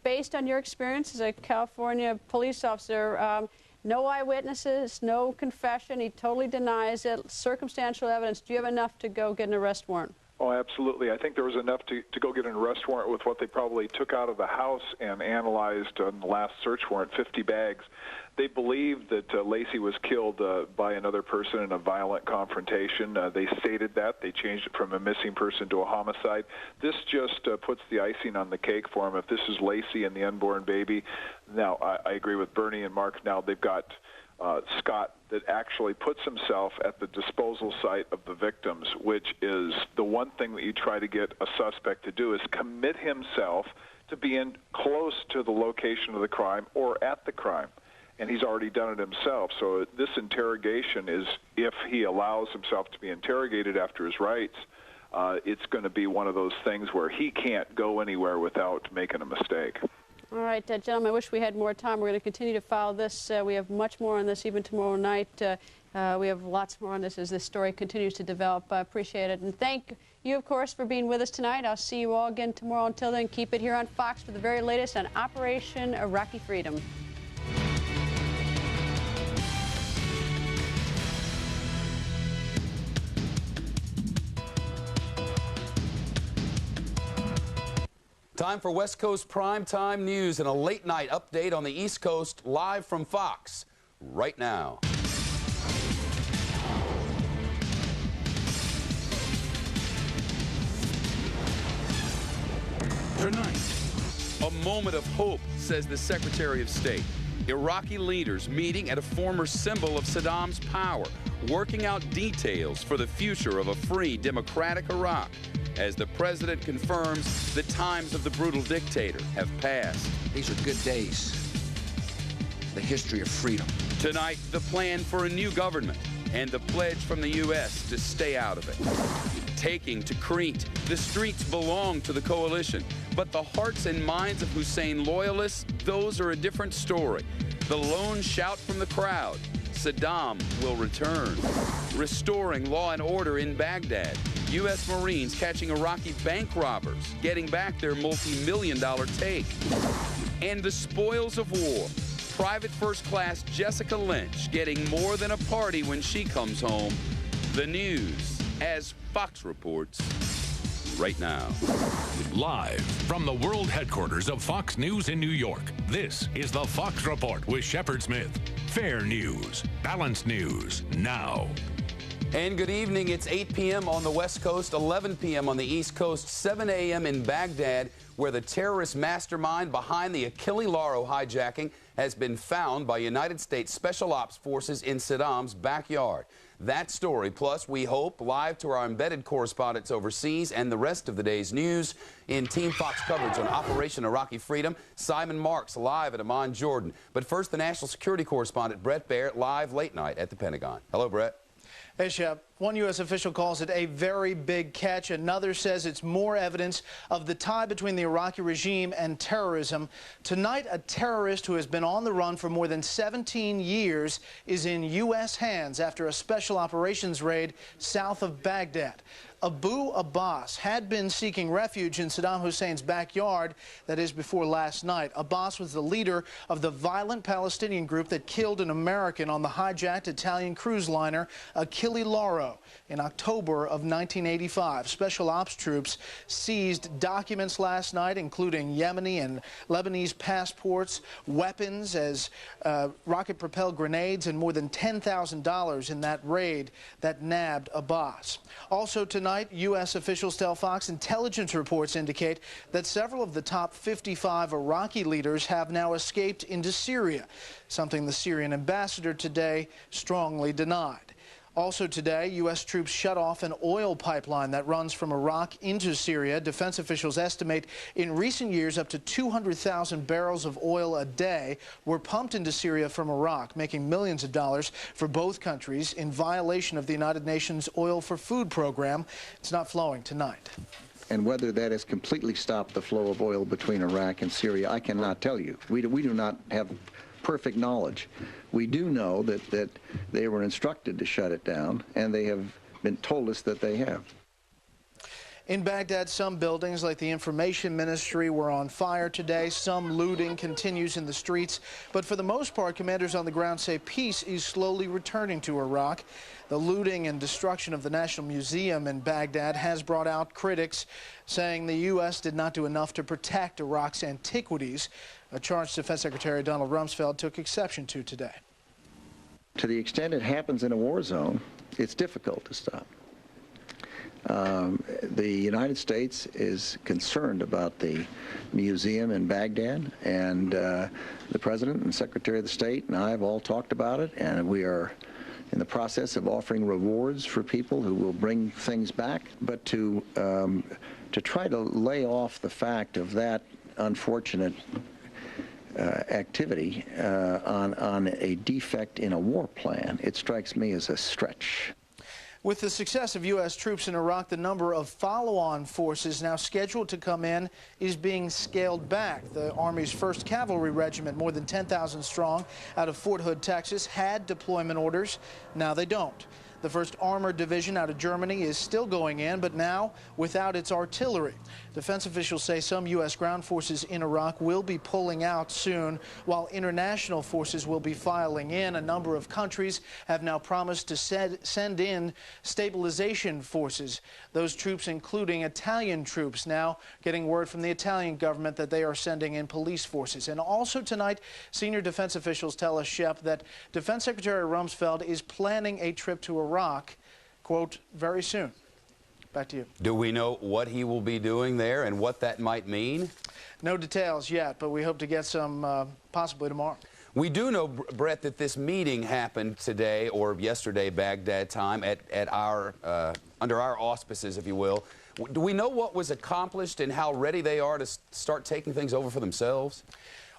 based on your experience as a California police officer. No eyewitnesses, no confession. He totally denies it. Circumstantial evidence. Do you have enough to go get an arrest warrant? Oh, absolutely. I think there was enough to go get an arrest warrant with what they probably took out of the house and analyzed on the last search warrant, 50 bags. They believed that Laci was killed by another person in a violent confrontation. They stated that. They changed it from a missing person to a homicide. This just puts the icing on the cake for him. If this is Laci and the unborn baby, now I agree with Bernie and Mark. Now they've got Scott that actually puts himself at the disposal site of the victims, which is the one thing that you try to get a suspect to do, is commit himself to being close to the location of the crime or at the crime. And he's already done it himself. So this interrogation is, if he allows himself to be interrogated after his rights, it's going to be one of those things where he can't go anywhere without making a mistake. All right, gentlemen, I wish we had more time. We're going to continue to follow this. We have much more on this even tomorrow night. We have lots more on this as this story continues to develop. I appreciate it. And thank you, of course, for being with us tonight. I'll see you all again tomorrow. Until then, keep it here on Fox for the very latest on Operation Iraqi Freedom. Time for West Coast Primetime News and a late night update on the East Coast, live from Fox right now. Tonight, a moment of hope, says the Secretary of State. Iraqi leaders meeting at a former symbol of Saddam's power, working out details for the future of a free, democratic Iraq. As the president confirms the times of the brutal dictator have passed. These are good days. The history of freedom. Tonight, the plan for a new government and the pledge from the U.S. to stay out of it. Taking to Crete, the streets belong to the coalition, but the hearts and minds of Hussein loyalists, those are a different story. The lone shout from the crowd, Saddam will return. Restoring law and order in Baghdad. U.S. Marines catching Iraqi bank robbers, getting back their multi-million-dollar take. And the spoils of war. Private First Class Jessica Lynch getting more than a party when she comes home. The news, as Fox reports right now. Live from the world headquarters of Fox News in New York, this is the Fox Report with Shepard Smith. Fair news, balanced news, now. And good evening. It's 8 p.m. on the West Coast, 11 p.m. on the East Coast, 7 a.m. in Baghdad, where the terrorist mastermind behind the Achille Lauro hijacking has been found by United States Special Ops forces in Saddam's backyard. That story, plus we hope, live to our embedded correspondents overseas and the rest of the day's news in Team Fox coverage on Operation Iraqi Freedom. Simon Marks live at Amman, Jordan. But first, the national security correspondent Brett Barrett live late night at the Pentagon. Hello, Brett. Hey, Shep. One U.S. official calls it a very big catch. Another says it's more evidence of the tie between the Iraqi regime and terrorism. Tonight, a terrorist who has been on the run for more than 17 years is in U.S. hands after a special operations raid south of Baghdad. Abu Abbas had been seeking refuge in Saddam Hussein's backyard, that is, before last night. Abbas was the leader of the violent Palestinian group that killed an American on the hijacked Italian cruise liner Achille Lauro in October of 1985. Special ops troops seized documents last night, including Yemeni and Lebanese passports, weapons as rocket-propelled grenades, and more than $10,000 in that raid that nabbed Abbas. Also tonight, U.S. officials tell Fox intelligence reports indicate that several of the top 55 Iraqi leaders have now escaped into Syria, something the Syrian ambassador today strongly denied. Also today, U.S. troops shut off an oil pipeline that runs from Iraq into Syria. Defense officials estimate in recent years up to 200,000 barrels of oil a day were pumped into Syria from Iraq, making millions of dollars for both countries in violation of the United Nations Oil for Food program. It's not flowing tonight. And whether that has completely stopped the flow of oil between Iraq and Syria, I cannot tell you. We do not have perfect knowledge. We do know that they were instructed to shut it down, and they have been told us that they have. In Baghdad, some buildings like the Information Ministry were on fire today. Some looting continues in the streets. But for the most part, commanders on the ground say peace is slowly returning to Iraq. The looting and destruction of the National Museum in Baghdad has brought out critics saying the U.S. did not do enough to protect Iraq's antiquities, a charge Defense Secretary Donald Rumsfeld took exception to today. To the extent it happens in a war zone, it's difficult to stop. The United States is concerned about the museum in Baghdad, and the President and Secretary of the State and I have all talked about it, and we are in the process of offering rewards for people who will bring things back. But to try to lay off the fact of that unfortunate activity on a defect in a war plan, it strikes me as a stretch. With the success of U.S. troops in Iraq, the number of follow-on forces now scheduled to come in is being scaled back. The Army's 1st Cavalry Regiment, more than 10,000 strong, out of Fort Hood, Texas, had deployment orders. Now they don't. The 1st Armored Division out of Germany is still going in, but now without its artillery. Defense officials say some U.S. ground forces in Iraq will be pulling out soon, while international forces will be filing in. A number of countries have now promised to send in stabilization forces. Those troops including Italian troops, now getting word from the Italian government that they are sending in police forces. And also tonight, senior defense officials tell us, Shep, that Defense Secretary Rumsfeld is planning a trip to Iraq, quote, very soon. Back to you. Do we know what he will be doing there and what that might mean? No details yet, but we hope to get some possibly tomorrow. We do know, Brett, that this meeting happened today or yesterday, Baghdad time, at our under our auspices, if you will. Do we know what was accomplished and how ready they are to start taking things over for themselves?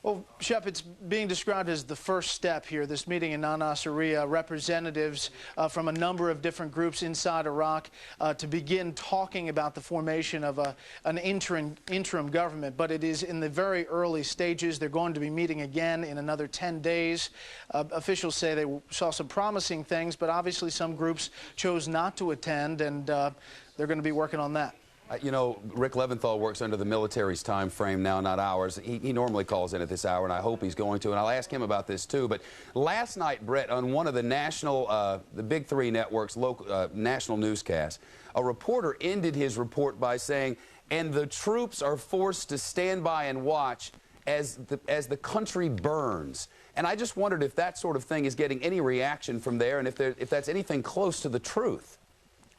Well, Shep, it's being described as the first step here, this meeting in Nasiriyah, representatives from a number of different groups inside Iraq to begin talking about the formation of an interim government. But it is in the very early stages. They're going to be meeting again in another 10 days. Officials say they saw some promising things, but obviously some groups chose not to attend, and they're going to be working on that. You know, Rick Leventhal works under the military's time frame now, not ours. He normally calls in at this hour, and I hope he's going to, and I'll ask him about this too. But last night, Brett, on one of the national, the big three networks, local, national newscasts, a reporter ended his report by saying, and the troops are forced to stand by and watch as the country burns. And I just wondered if that sort of thing is getting any reaction from there, and if that's anything close to the truth.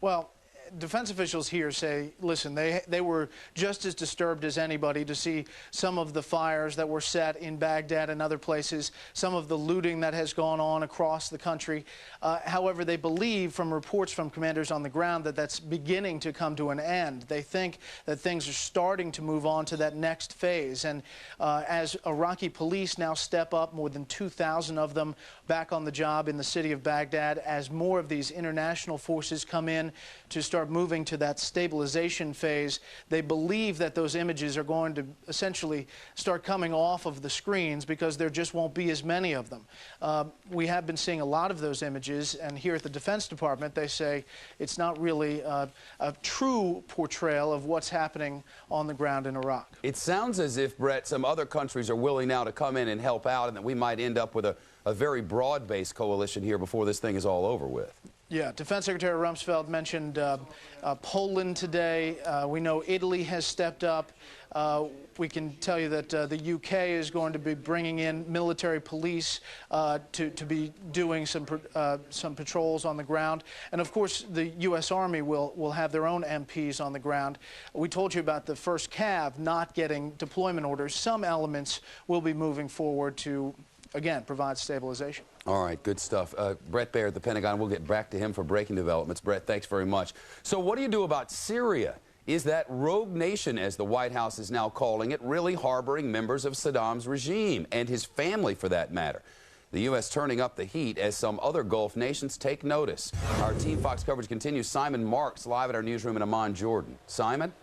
Well, defense officials here say, listen, they were just as disturbed as anybody to see some of the fires that were set in Baghdad and other places, some of the looting that has gone on across the country. However, they believe from reports from commanders on the ground that that's beginning to come to an end. They think that things are starting to move on to that next phase. And as Iraqi police now step up, more than 2,000 of them back on the job in the city of Baghdad, as more of these international forces come in to start moving to that stabilization phase, they believe that those images are going to essentially start coming off of the screens because there just won't be as many of them. We have been seeing a lot of those images, and here at the Defense Department they say it's not really a true portrayal of what's happening on the ground in Iraq. It sounds as if, Brett, some other countries are willing now to come in and help out, and that we might end up with a very broad-based coalition here before this thing is all over with. Yeah, Defense Secretary Rumsfeld mentioned Poland today. We know Italy has stepped up. We can tell you that the UK is going to be bringing in military police to be doing some patrols on the ground. And, of course, the U.S. Army will have their own MPs on the ground. We told you about the 1st Cav not getting deployment orders. Some elements will be moving forward to, again, provide stabilization. All right, good stuff. Brett Baird, the Pentagon, we'll get back to him for breaking developments. Brett, thanks very much. So what do you do about Syria? Is that rogue nation, as the White House is now calling it, really harboring members of Saddam's regime and his family, for that matter? The U.S. turning up the heat as some other Gulf nations take notice. Our Team Fox coverage continues. Simon Marks live at our newsroom in Amman, Jordan. Simon?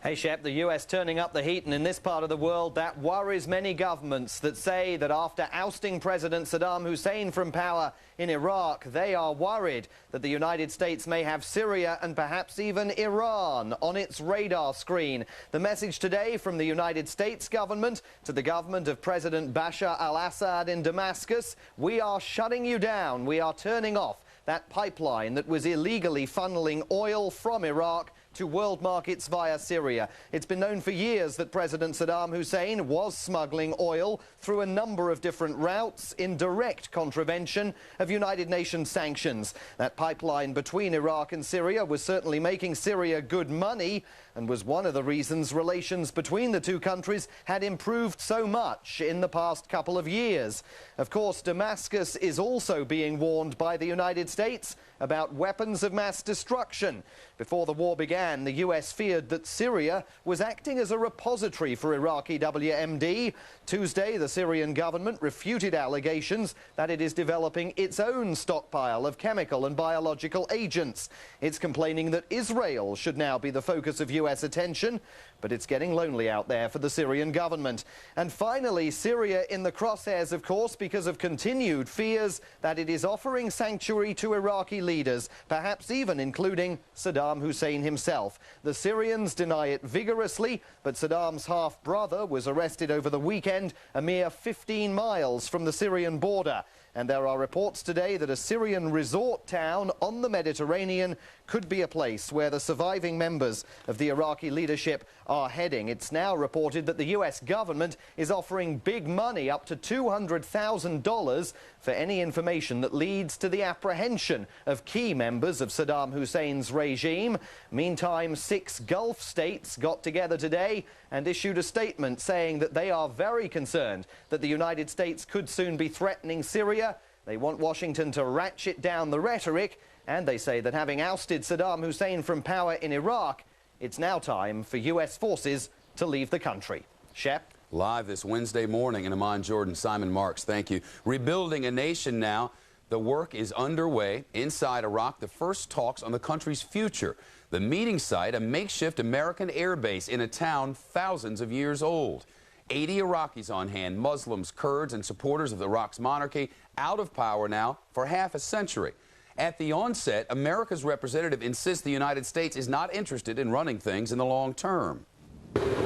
Hey, Shep, the U.S. turning up the heat, and in this part of the world, that worries many governments that say that after ousting President Saddam Hussein from power in Iraq, they are worried that the United States may have Syria and perhaps even Iran on its radar screen. The message today from the United States government to the government of President Bashar al-Assad in Damascus: we are shutting you down. We are turning off that pipeline that was illegally funneling oil from Iraq to world markets via Syria. It's been known for years that President Saddam Hussein was smuggling oil through a number of different routes in direct contravention of United Nations sanctions. That pipeline between Iraq and Syria was certainly making Syria good money and was one of the reasons relations between the two countries had improved so much in the past couple of years. Of course, Damascus is also being warned by the United States about weapons of mass destruction. Before the war began, the U.S. feared that Syria was acting as a repository for Iraqi WMD. Tuesday, the Syrian government refuted allegations that it is developing its own stockpile of chemical and biological agents. It's complaining that Israel should now be the focus of U.S. attention, but it's getting lonely out there for the Syrian government. And finally, Syria in the crosshairs, of course, because of continued fears that it is offering sanctuary to Iraqi leaders, perhaps even including Saddam Hussein himself. The Syrians deny it vigorously, but Saddam's half-brother was arrested over the weekend a mere 15 miles from the Syrian border. And there are reports today that a Syrian resort town on the Mediterranean could be a place where the surviving members of the Iraqi leadership are heading. It's now reported that the U.S. government is offering big money, up to $200,000, for any information that leads to the apprehension of key members of Saddam Hussein's regime. Meantime, 6 Gulf states got together today and issued a statement saying that they are very concerned that the United States could soon be threatening Syria. They want Washington to ratchet down the rhetoric, and they say that having ousted Saddam Hussein from power in Iraq, it's now time for U.S. forces to leave the country. Shep? Live this Wednesday morning in Amman, Jordan, Simon Marks, thank you. Rebuilding a nation now. The work is underway inside Iraq, the first talks on the country's future. The meeting site, a makeshift American air base in a town thousands of years old. 80 Iraqis on hand, Muslims, Kurds, and supporters of Iraq's monarchy, out of power now for half a century. At the onset, America's representative insists the United States is not interested in running things in the long term.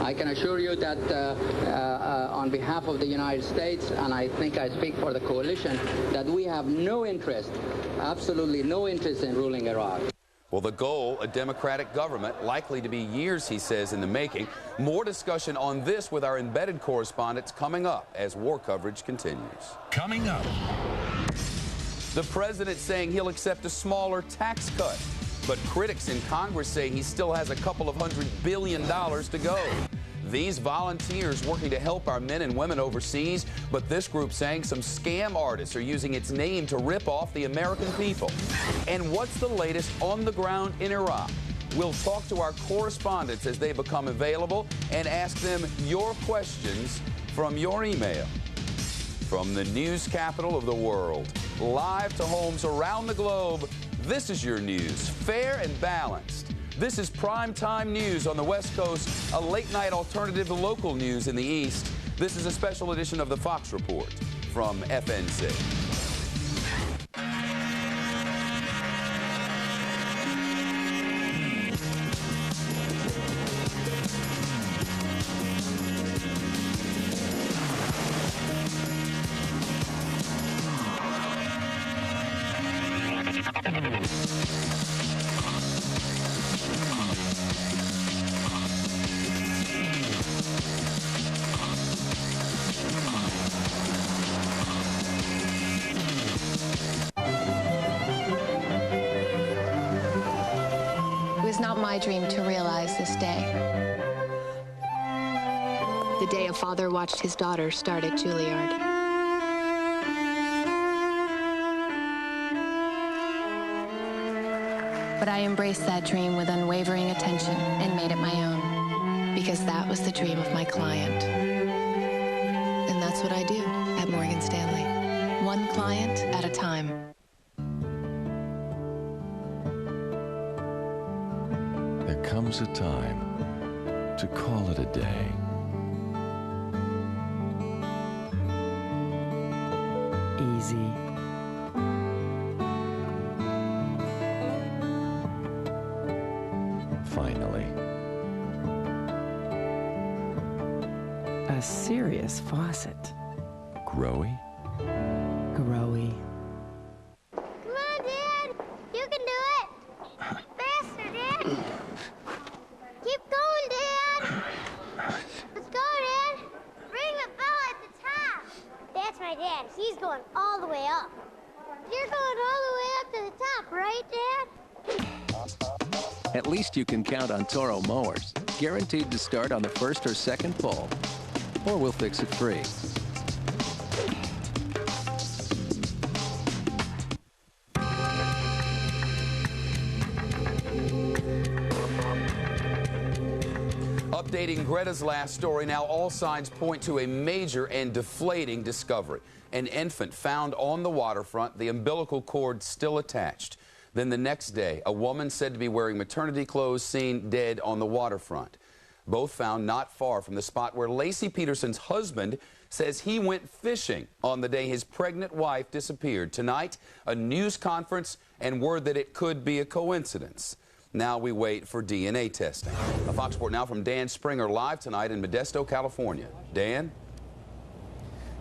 I can assure you that on behalf of the United States, and I think I speak for the coalition, that we have no interest, absolutely no interest in ruling Iraq. Well, the goal, a democratic government, likely to be years, he says, in the making. More discussion on this with our embedded correspondents coming up as war coverage continues. Coming up. The president saying he'll accept a smaller tax cut. But critics in Congress say he still has a couple of $100 billion to go. These volunteers working to help our men and women overseas, but this group saying some scam artists are using its name to rip off the American people. And what's the latest on the ground in Iraq? We'll talk to our correspondents as they become available and ask them your questions from your email. From the news capital of the world, live to homes around the globe, this is your news, fair and balanced. This is Primetime News on the West Coast, a late-night alternative to local news in the East. This is a special edition of the Fox Report from FNC. It was not my dream to realize this day. The day a father watched his daughter start at Juilliard. But I embraced that dream with unwavering attention and made it my own, because that was the dream of my client. And that's what I do at Morgan Stanley, one client at a time. There comes a time to call it a day. Easy. Finally. A serious faucet. Growy? Growy. Come on, Dad! You can do it! Faster, Dad! Keep going, Dad! Let's go, Dad! Bring the bell at the top! That's my dad. He's going all the way up. You're going all the way up to the top, right, Dad? At least you can count on Toro mowers. Guaranteed to start on the first or second pull. Or we'll fix it free. Updating Greta's last story, now all signs point to a major and deflating discovery. An infant found on the waterfront, the umbilical cord still attached. Then the next day, a woman said to be wearing maternity clothes seen dead on the waterfront. Both found not far from the spot where Laci Peterson's husband says he went fishing on the day his pregnant wife disappeared. Tonight, a news conference and word that it could be a coincidence. Now we wait for DNA testing. A Fox Report now from Dan Springer, live tonight in Modesto, California. Dan?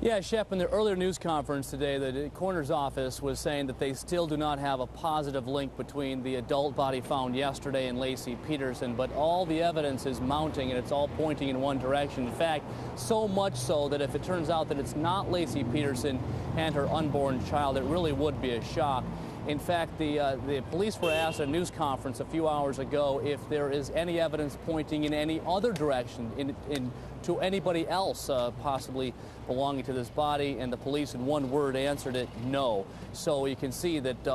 Yeah, Shep, in the earlier news conference today, the coroner's office was saying that they still do not have a positive link between the adult body found yesterday and Laci Peterson, but all the evidence is mounting and it's all pointing in one direction. In fact, so much so that if it turns out that it's not Laci Peterson and her unborn child, it really would be a shock. In fact, the police were asked at a news conference a few hours ago if there is any evidence pointing in any other direction to anybody else possibly belonging to this body, and the police in one word answered it, no. So you can see that it's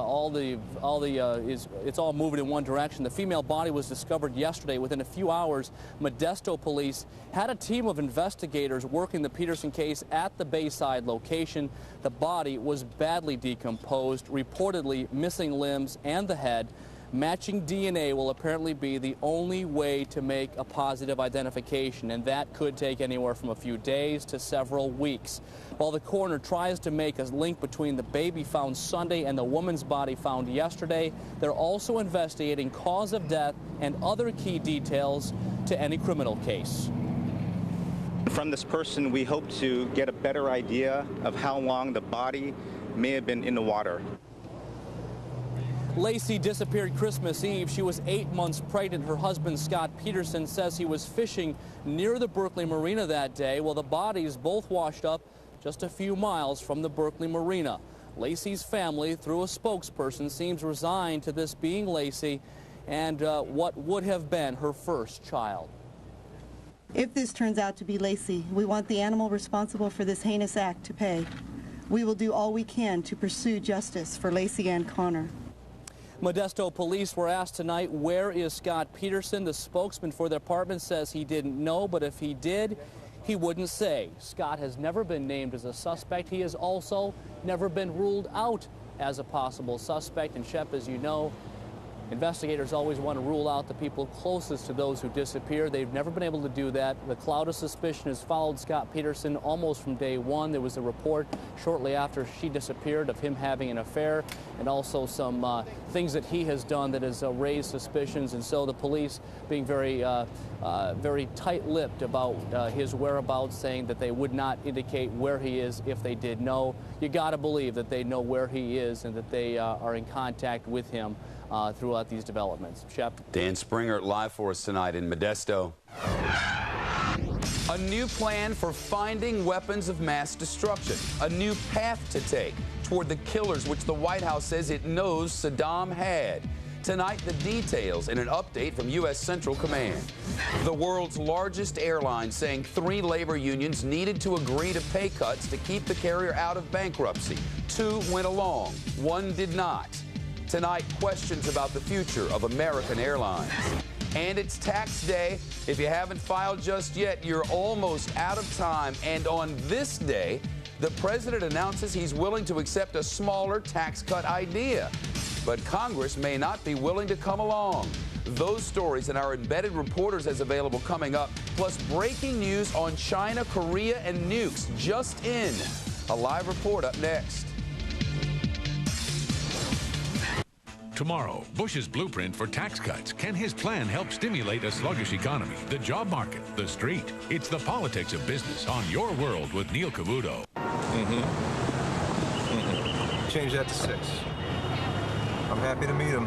all moving in one direction. The female body was discovered yesterday. Within a few hours, Modesto police had a team of investigators working the Peterson case at the Bayside location. The body was badly decomposed, reportedly missing limbs and the head. Matching DNA will apparently be the only way to make a positive identification, and that could take anywhere from a few days to several weeks. While the coroner tries to make a link between the baby found Sunday and the woman's body found yesterday, they're also investigating cause of death and other key details to any criminal case. From this person, we hope to get a better idea of how long the body may have been in the water. Laci disappeared Christmas Eve. She was 8 months pregnant. Her husband, Scott Peterson, says he was fishing near the Berkeley Marina that day. Well, the bodies both washed up just a few miles from the Berkeley Marina. Laci's family, through a spokesperson, seems resigned to this being Laci and what would have been her first child. If this turns out to be Laci, we want the animal responsible for this heinous act to pay. We will do all we can to pursue justice for Laci Ann Conner. Modesto police were asked tonight, where is Scott Peterson? The spokesman for the department says he didn't know, but if he did, he wouldn't say. Scott has never been named as a suspect. He has also never been ruled out as a possible suspect. And Shep, as you know, investigators always want to rule out the people closest to those who disappear. They've never been able to do that. The cloud of suspicion has followed Scott Peterson almost from day one. There was a report shortly after she disappeared of him having an affair and also some things that he has done that has raised suspicions. And so the police being very tight-lipped about his whereabouts, saying that they would not indicate where he is if they did know. You got to believe that they know where he is and that they are in contact with him throughout these developments. Shep? Dan Springer live for us tonight in Modesto. A new plan for finding weapons of mass destruction. A new path to take toward the killers which the White House says it knows Saddam had. Tonight, the details in an update from U.S. Central Command. The world's largest airline saying 3 labor unions needed to agree to pay cuts to keep the carrier out of bankruptcy. 2 went along. 1 did not. Tonight, questions about the future of American Airlines. And it's tax day. If you haven't filed just yet, you're almost out of time. And on this day, the president announces he's willing to accept a smaller tax cut idea. But Congress may not be willing to come along. Those stories and our embedded reporters as available coming up, plus breaking news on China, Korea, and nukes just in. A live report up next. Tomorrow, Bush's blueprint for tax cuts. Can his plan help stimulate a sluggish economy, the job market, the street? It's the politics of business on Your World with Neil Cavuto. Change that to 6. I'm happy to meet him.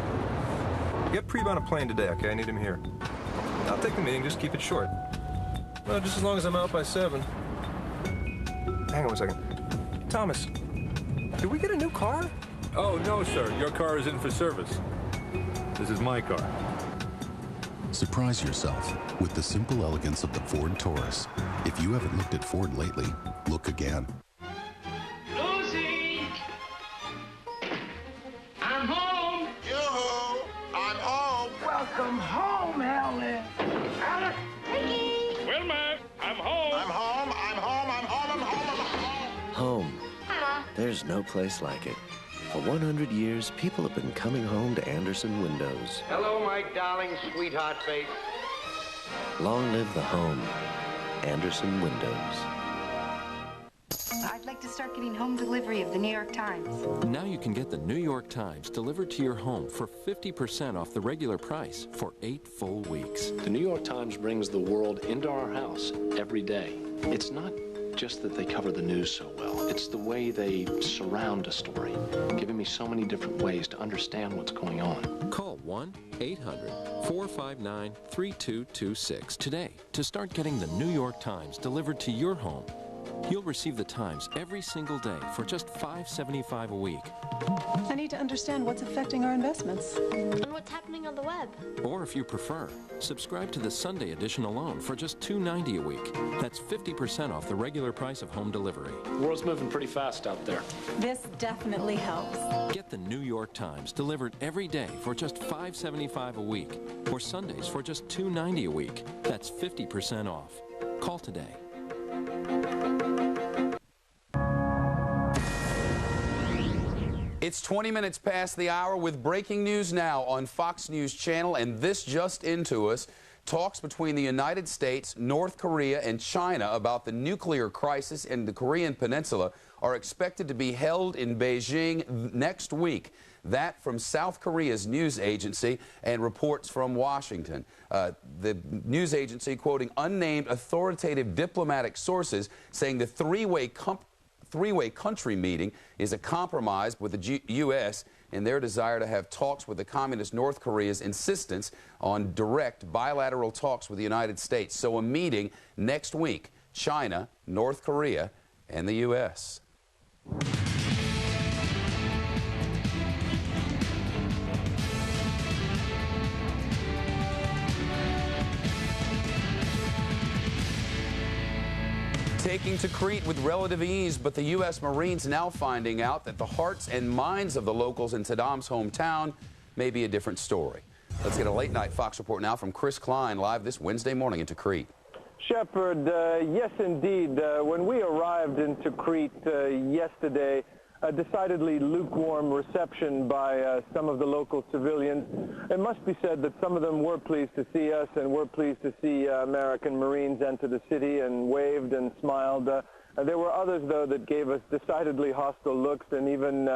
Get Preeb on a plane today, okay? I need him here. I'll take the meeting, just keep it short. Well, just as long as I'm out by 7. Hang on a second. Thomas, did we get a new car? Oh, no, sir. Your car is in for service. This is my car. Surprise yourself with the simple elegance of the Ford Taurus. If you haven't looked at Ford lately, look again. Lucy! I'm home! Yoo-hoo! I'm home! Welcome home, Helen! Alice! Ricky! Wilma! I'm home! I'm home! I'm home! I'm home! I'm home! I'm home! Home. There's no place like it. For 100 years, people have been coming home to Andersen Windows. Hello, my darling sweetheart face. Long live the home. Andersen Windows. I'd like to start getting home delivery of the New York Times. Now you can get the New York Times delivered to your home for 50% off the regular price for 8 full weeks. The New York Times brings the world into our house every day. It's not just that they cover the news so well. It's the way they surround a story, giving me so many different ways to understand what's going on. Call 1-800-459-3226 today to start getting the New York Times delivered to your home. You'll receive the Times every single day for just $5.75 a week. I need to understand what's affecting our investments. And what's happening on the web. Or if you prefer, subscribe to the Sunday edition alone for just $2.90 a week. That's 50% off the regular price of home delivery. The world's moving pretty fast out there. This definitely helps. Get the New York Times delivered every day for just $5.75 a week, or Sundays for just $2.90 a week. That's 50% off. Call today. It's 20 minutes past the hour with breaking news now on Fox News Channel, and this just into us. Talks between the United States, North Korea, and China about the nuclear crisis in the Korean Peninsula are expected to be held in Beijing next week. That from South Korea's news agency and reports from Washington. The news agency quoting unnamed authoritative diplomatic sources saying the three-way country meeting is a compromise with the U.S. in their desire to have talks with the communist North Korea's insistence on direct bilateral talks with the United States. So a meeting next week, China, North Korea, and the U.S. Taking to Crete with relative ease, but the U.S. Marines now finding out that the hearts and minds of the locals in Saddam's hometown may be a different story. Let's get a late-night Fox report now from Chris Klein, live this Wednesday morning into Crete. Shepard, yes, indeed. When we arrived into Crete yesterday, a decidedly lukewarm reception by some of the local civilians. It must be said that some of them were pleased to see us and were pleased to see American Marines enter the city and waved and smiled. There were others, though, that gave us decidedly hostile looks, and even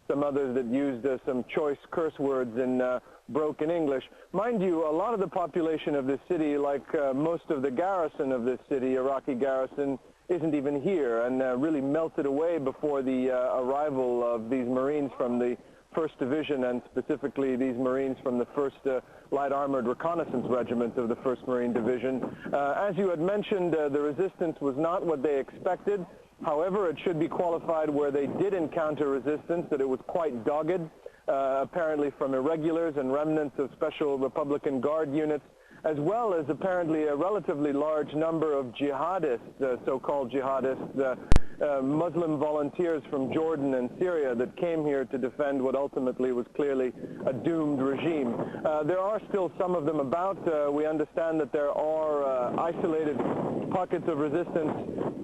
some others that used some choice curse words in broken English. Mind you, a lot of the population of this city, like most of the garrison of this city, Iraqi garrison, isn't even here, and really melted away before the arrival of these Marines from the 1st Division, and specifically these Marines from the 1st Light Armored Reconnaissance Regiment of the 1st Marine Division. As you had mentioned, the resistance was not what they expected. However, it should be qualified where they did encounter resistance, that it was quite dogged, apparently from irregulars and remnants of Special Republican Guard units, as well as apparently a relatively large number of jihadists, so-called jihadists, Muslim volunteers from Jordan and Syria that came here to defend what ultimately was clearly a doomed regime. There are still some of them about. We understand that there are isolated pockets of resistance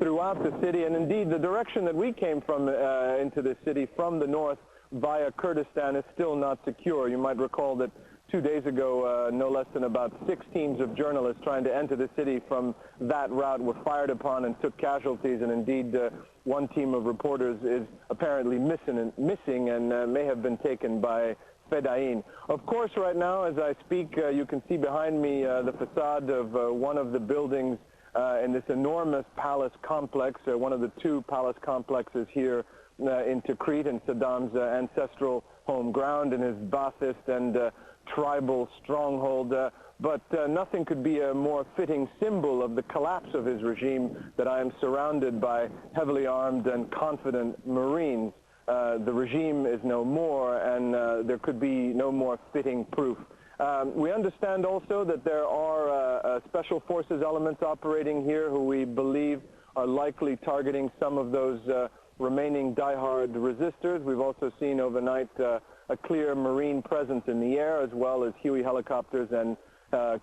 throughout the city, and indeed the direction that we came from into the city from the north via Kurdistan is still not secure. You might recall that 2 days ago, no less than about 6 teams of journalists trying to enter the city from that route were fired upon and took casualties, and indeed one team of reporters is apparently missing and may have been taken by Fedayeen. Of course, right now, as I speak, you can see behind me the facade of one of the buildings in this enormous palace complex, one of the 2 palace complexes here in Tikrit, in Saddam's ancestral home ground, in his Ba'athist and tribal stronghold, but nothing could be a more fitting symbol of the collapse of his regime that I am surrounded by heavily armed and confident Marines. The regime is no more, and there could be no more fitting proof. We understand also that there are special forces elements operating here who we believe are likely targeting some of those remaining diehard resistors. We've also seen overnight a clear Marine presence in the air, as well as Huey helicopters and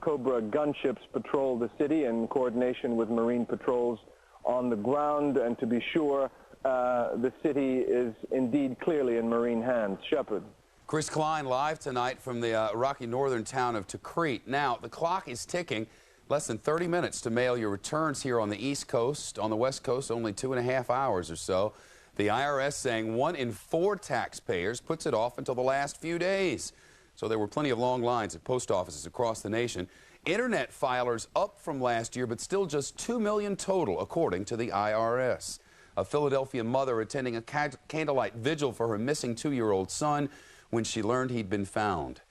Cobra gunships patrol the city in coordination with Marine patrols on the ground. And to be sure, the city is indeed clearly in Marine hands. Shepard. Chris Klein live tonight from the rocky northern town of Tikrit. Now, the clock is ticking. Less than 30 minutes to mail your returns here on the East Coast. On the West Coast, only 2.5 hours or so. The IRS saying 1 in 4 taxpayers puts it off until the last few days. So there were plenty of long lines at post offices across the nation. Internet filers up from last year, but still just 2 million total, according to the IRS. A Philadelphia mother attending a candlelight vigil for her missing 2-year-old son when she learned he'd been found.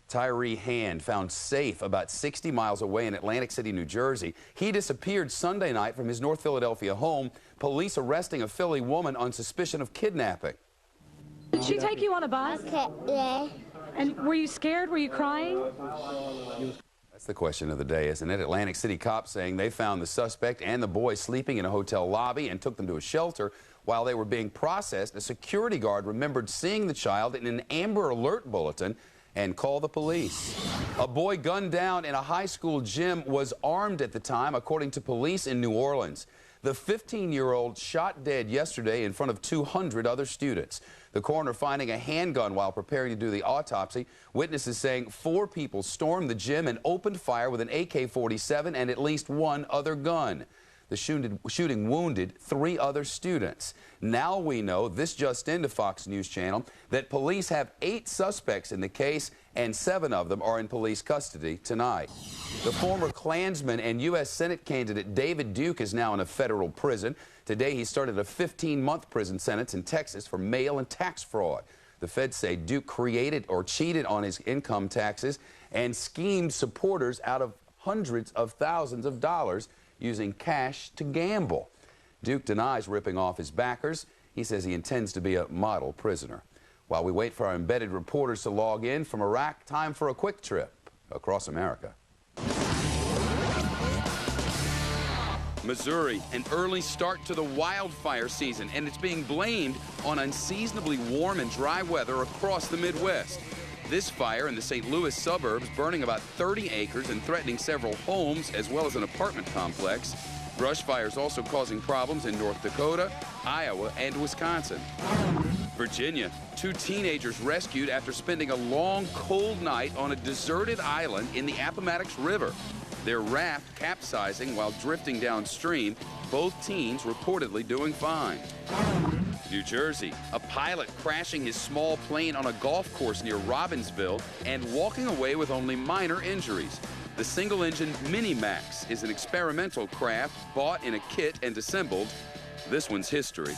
Tyree Hand found safe about 60 miles away in Atlantic City, New Jersey. He disappeared Sunday night from his North Philadelphia home, police arresting a Philly woman on suspicion of kidnapping. Did she take you on a bus? Okay, yeah. And were you scared? Were you crying? That's the question of the day, isn't it? Atlantic City cops saying they found the suspect and the boy sleeping in a hotel lobby and took them to a shelter. While they were being processed, a security guard remembered seeing the child in an Amber Alert bulletin and called the police. A boy gunned down in a high school gym was armed at the time, according to police in New Orleans. The 15-year-old shot dead yesterday in front of 200 other students. The coroner finding a handgun while preparing to do the autopsy. Witnesses saying 4 people stormed the gym and opened fire with an AK-47 and at least 1 other gun. The shooting wounded 3 other students. Now we know, this just into Fox News Channel, that police have 8 suspects in the case and 7 of them are in police custody tonight. The former Klansman and U.S. Senate candidate David Duke is now in a federal prison. Today he started a 15-month prison sentence in Texas for mail and tax fraud. The feds say Duke created or cheated on his income taxes and schemed supporters out of hundreds of thousands of dollars using cash to gamble. Duke denies ripping off his backers. He says he intends to be a model prisoner. While we wait for our embedded reporters to log in from Iraq, time for a quick trip across America. Missouri, an early start to the wildfire season, and it's being blamed on unseasonably warm and dry weather across the Midwest. This fire in the St. Louis suburbs burning about 30 acres and threatening several homes as well as an apartment complex. Brush fires also causing problems in North Dakota, Iowa, and Wisconsin. Virginia, 2 teenagers rescued after spending a long, cold night on a deserted island in the Appomattox River. Their raft capsizing while drifting downstream, both teens reportedly doing fine. New Jersey, a pilot crashing his small plane on a golf course near Robbinsville and walking away with only minor injuries. The single-engine Mini-Max is an experimental craft bought in a kit and assembled. This one's history.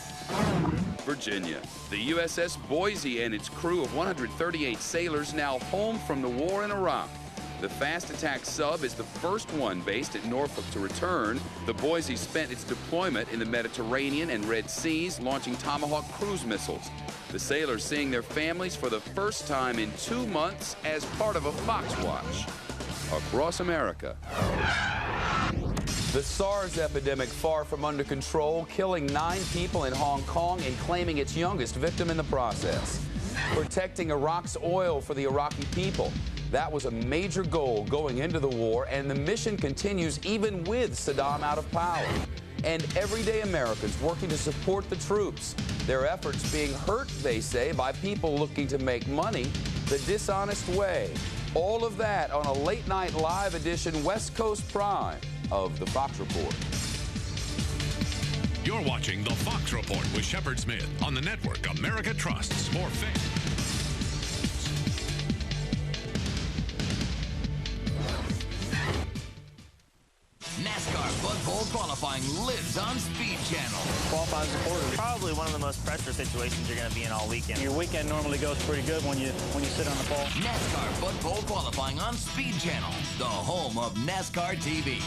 Virginia, the USS Boise and its crew of 138 sailors now home from the war in Iraq. The fast attack sub is the first one based at Norfolk to return. The Boise spent its deployment in the Mediterranean and Red Seas, launching Tomahawk cruise missiles. The sailors seeing their families for the first time in 2 months as part of a Fox Watch across America. The SARS epidemic far from under control, killing 9 people in Hong Kong and claiming its youngest victim in the process. Protecting Iraq's oil for the Iraqi people. That was a major goal going into the war, and the mission continues even with Saddam out of power. And everyday Americans working to support the troops. Their efforts being hurt, they say, by people looking to make money the dishonest way. All of that on a late-night live edition West Coast Prime of The Fox Report. You're watching The Fox Report with Shepard Smith on the network America trusts. More faith. NASCAR Bud Bowl qualifying lives on Speed Channel. Qualifying is important. Probably one of the most pressure situations you're going to be in all weekend. Your weekend normally goes pretty good when you sit on the pole. NASCAR Bud Bowl qualifying on Speed Channel, the home of NASCAR TV.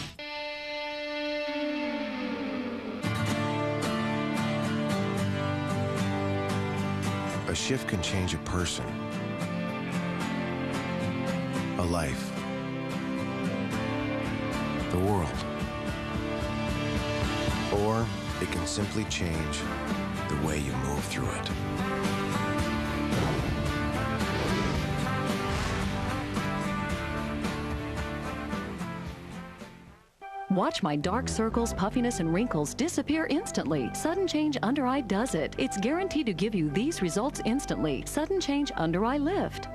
A shift can change a person, a life, the world. Or it can simply change the way you move through it. Watch my dark circles, puffiness, and wrinkles disappear instantly. Sudden Change Under Eye does it. It's guaranteed to give you these results instantly. Sudden Change Under Eye Lift.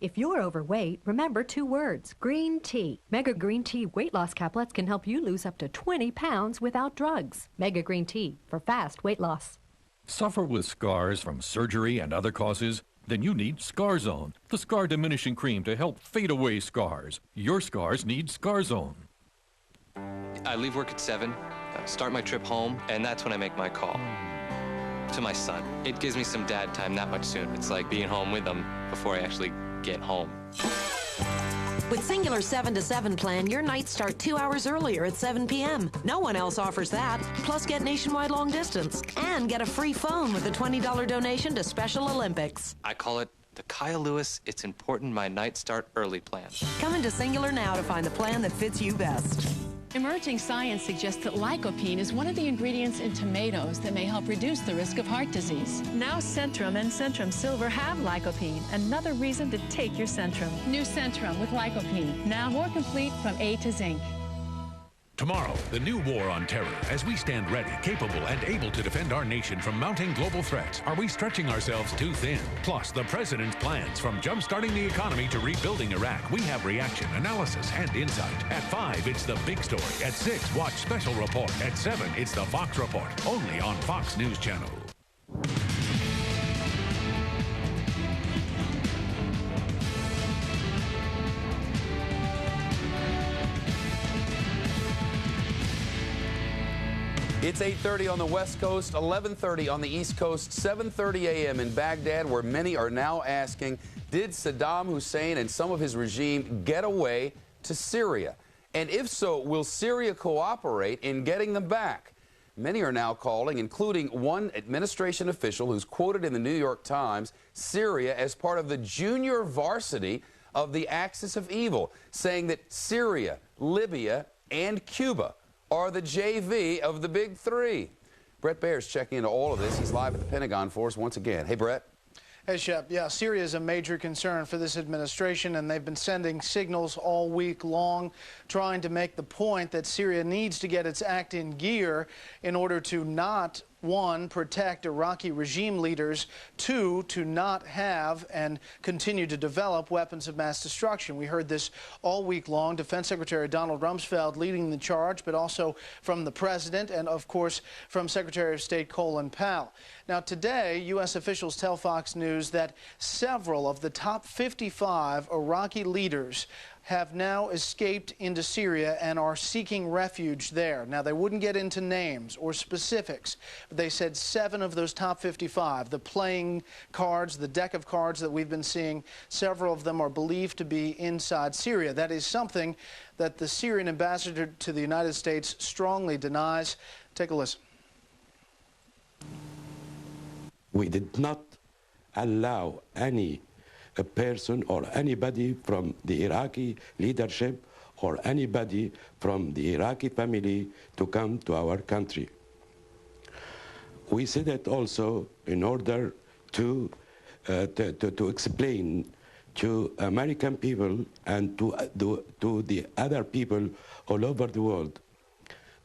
If you're overweight, remember 2 words, green tea. Mega Green Tea weight loss caplets can help you lose up to 20 pounds without drugs. Mega Green Tea for fast weight loss. Suffer with scars from surgery and other causes? Then you need ScarZone, the scar diminishing cream to help fade away scars. Your scars need ScarZone. I leave work at 7, start my trip home, and that's when I make my call to my son. It gives me some dad time that much sooner. It's like being home with him before I actually get home. With Singular 7 to 7 plan, your nights start 2 hours earlier at 7 p.m. No one else offers that. Plus, get nationwide long distance and get a free phone with a $20 donation to Special Olympics. I call it the Kyle Lewis It's Important My Night Start Early plan. Come into Singular now to find the plan that fits you best. Emerging science suggests that lycopene is one of the ingredients in tomatoes that may help reduce the risk of heart disease. Now Centrum and Centrum Silver have lycopene, another reason to take your Centrum. New Centrum with lycopene, now more complete from A to zinc. Tomorrow, the new war on terror. As we stand ready, capable, and able to defend our nation from mounting global threats, are we stretching ourselves too thin? Plus, the president's plans, from jump-starting the economy to rebuilding Iraq. We have reaction, analysis, and insight. At 5, it's the big story. At 6, watch Special Report. At 7, it's the Fox Report, only on Fox News Channel. It's 8:30 on the West Coast, 11:30 on the East Coast, 7:30 a.m. in Baghdad, where many are now asking, did Saddam Hussein and some of his regime get away to Syria? And if so, will Syria cooperate in getting them back? Many are now calling, including one administration official who's quoted in the New York Times, Syria as part of the junior varsity of the axis of evil, saying that Syria, Libya, and Cuba are the JV of the big three. Brett Baer's checking into all of this. He's live at the Pentagon for us once again. Hey, Brett. Hey, Shep. Yeah, Syria is a major concern for this administration, and they've been sending signals all week long trying to make the point that Syria needs to get its act in gear in order to not, 1, protect Iraqi regime leaders, 2, to not have and continue to develop weapons of mass destruction. We heard this all week long. Defense Secretary Donald Rumsfeld leading the charge, but also from the president and, of course, from Secretary of State Colin Powell. Now, today, U.S. officials tell Fox News that several of the top 55 Iraqi leaders have now escaped into Syria and are seeking refuge there. Now, they wouldn't get into names or specifics, but they said 7 of those top 55, the playing cards, the deck of cards that we've been seeing, several of them are believed to be inside Syria. That is something that the Syrian ambassador to the United States strongly denies. Take a listen. We did not allow a person or anybody from the Iraqi leadership or anybody from the Iraqi family to come to our country. We said it also in order to explain to American people and to the other people all over the world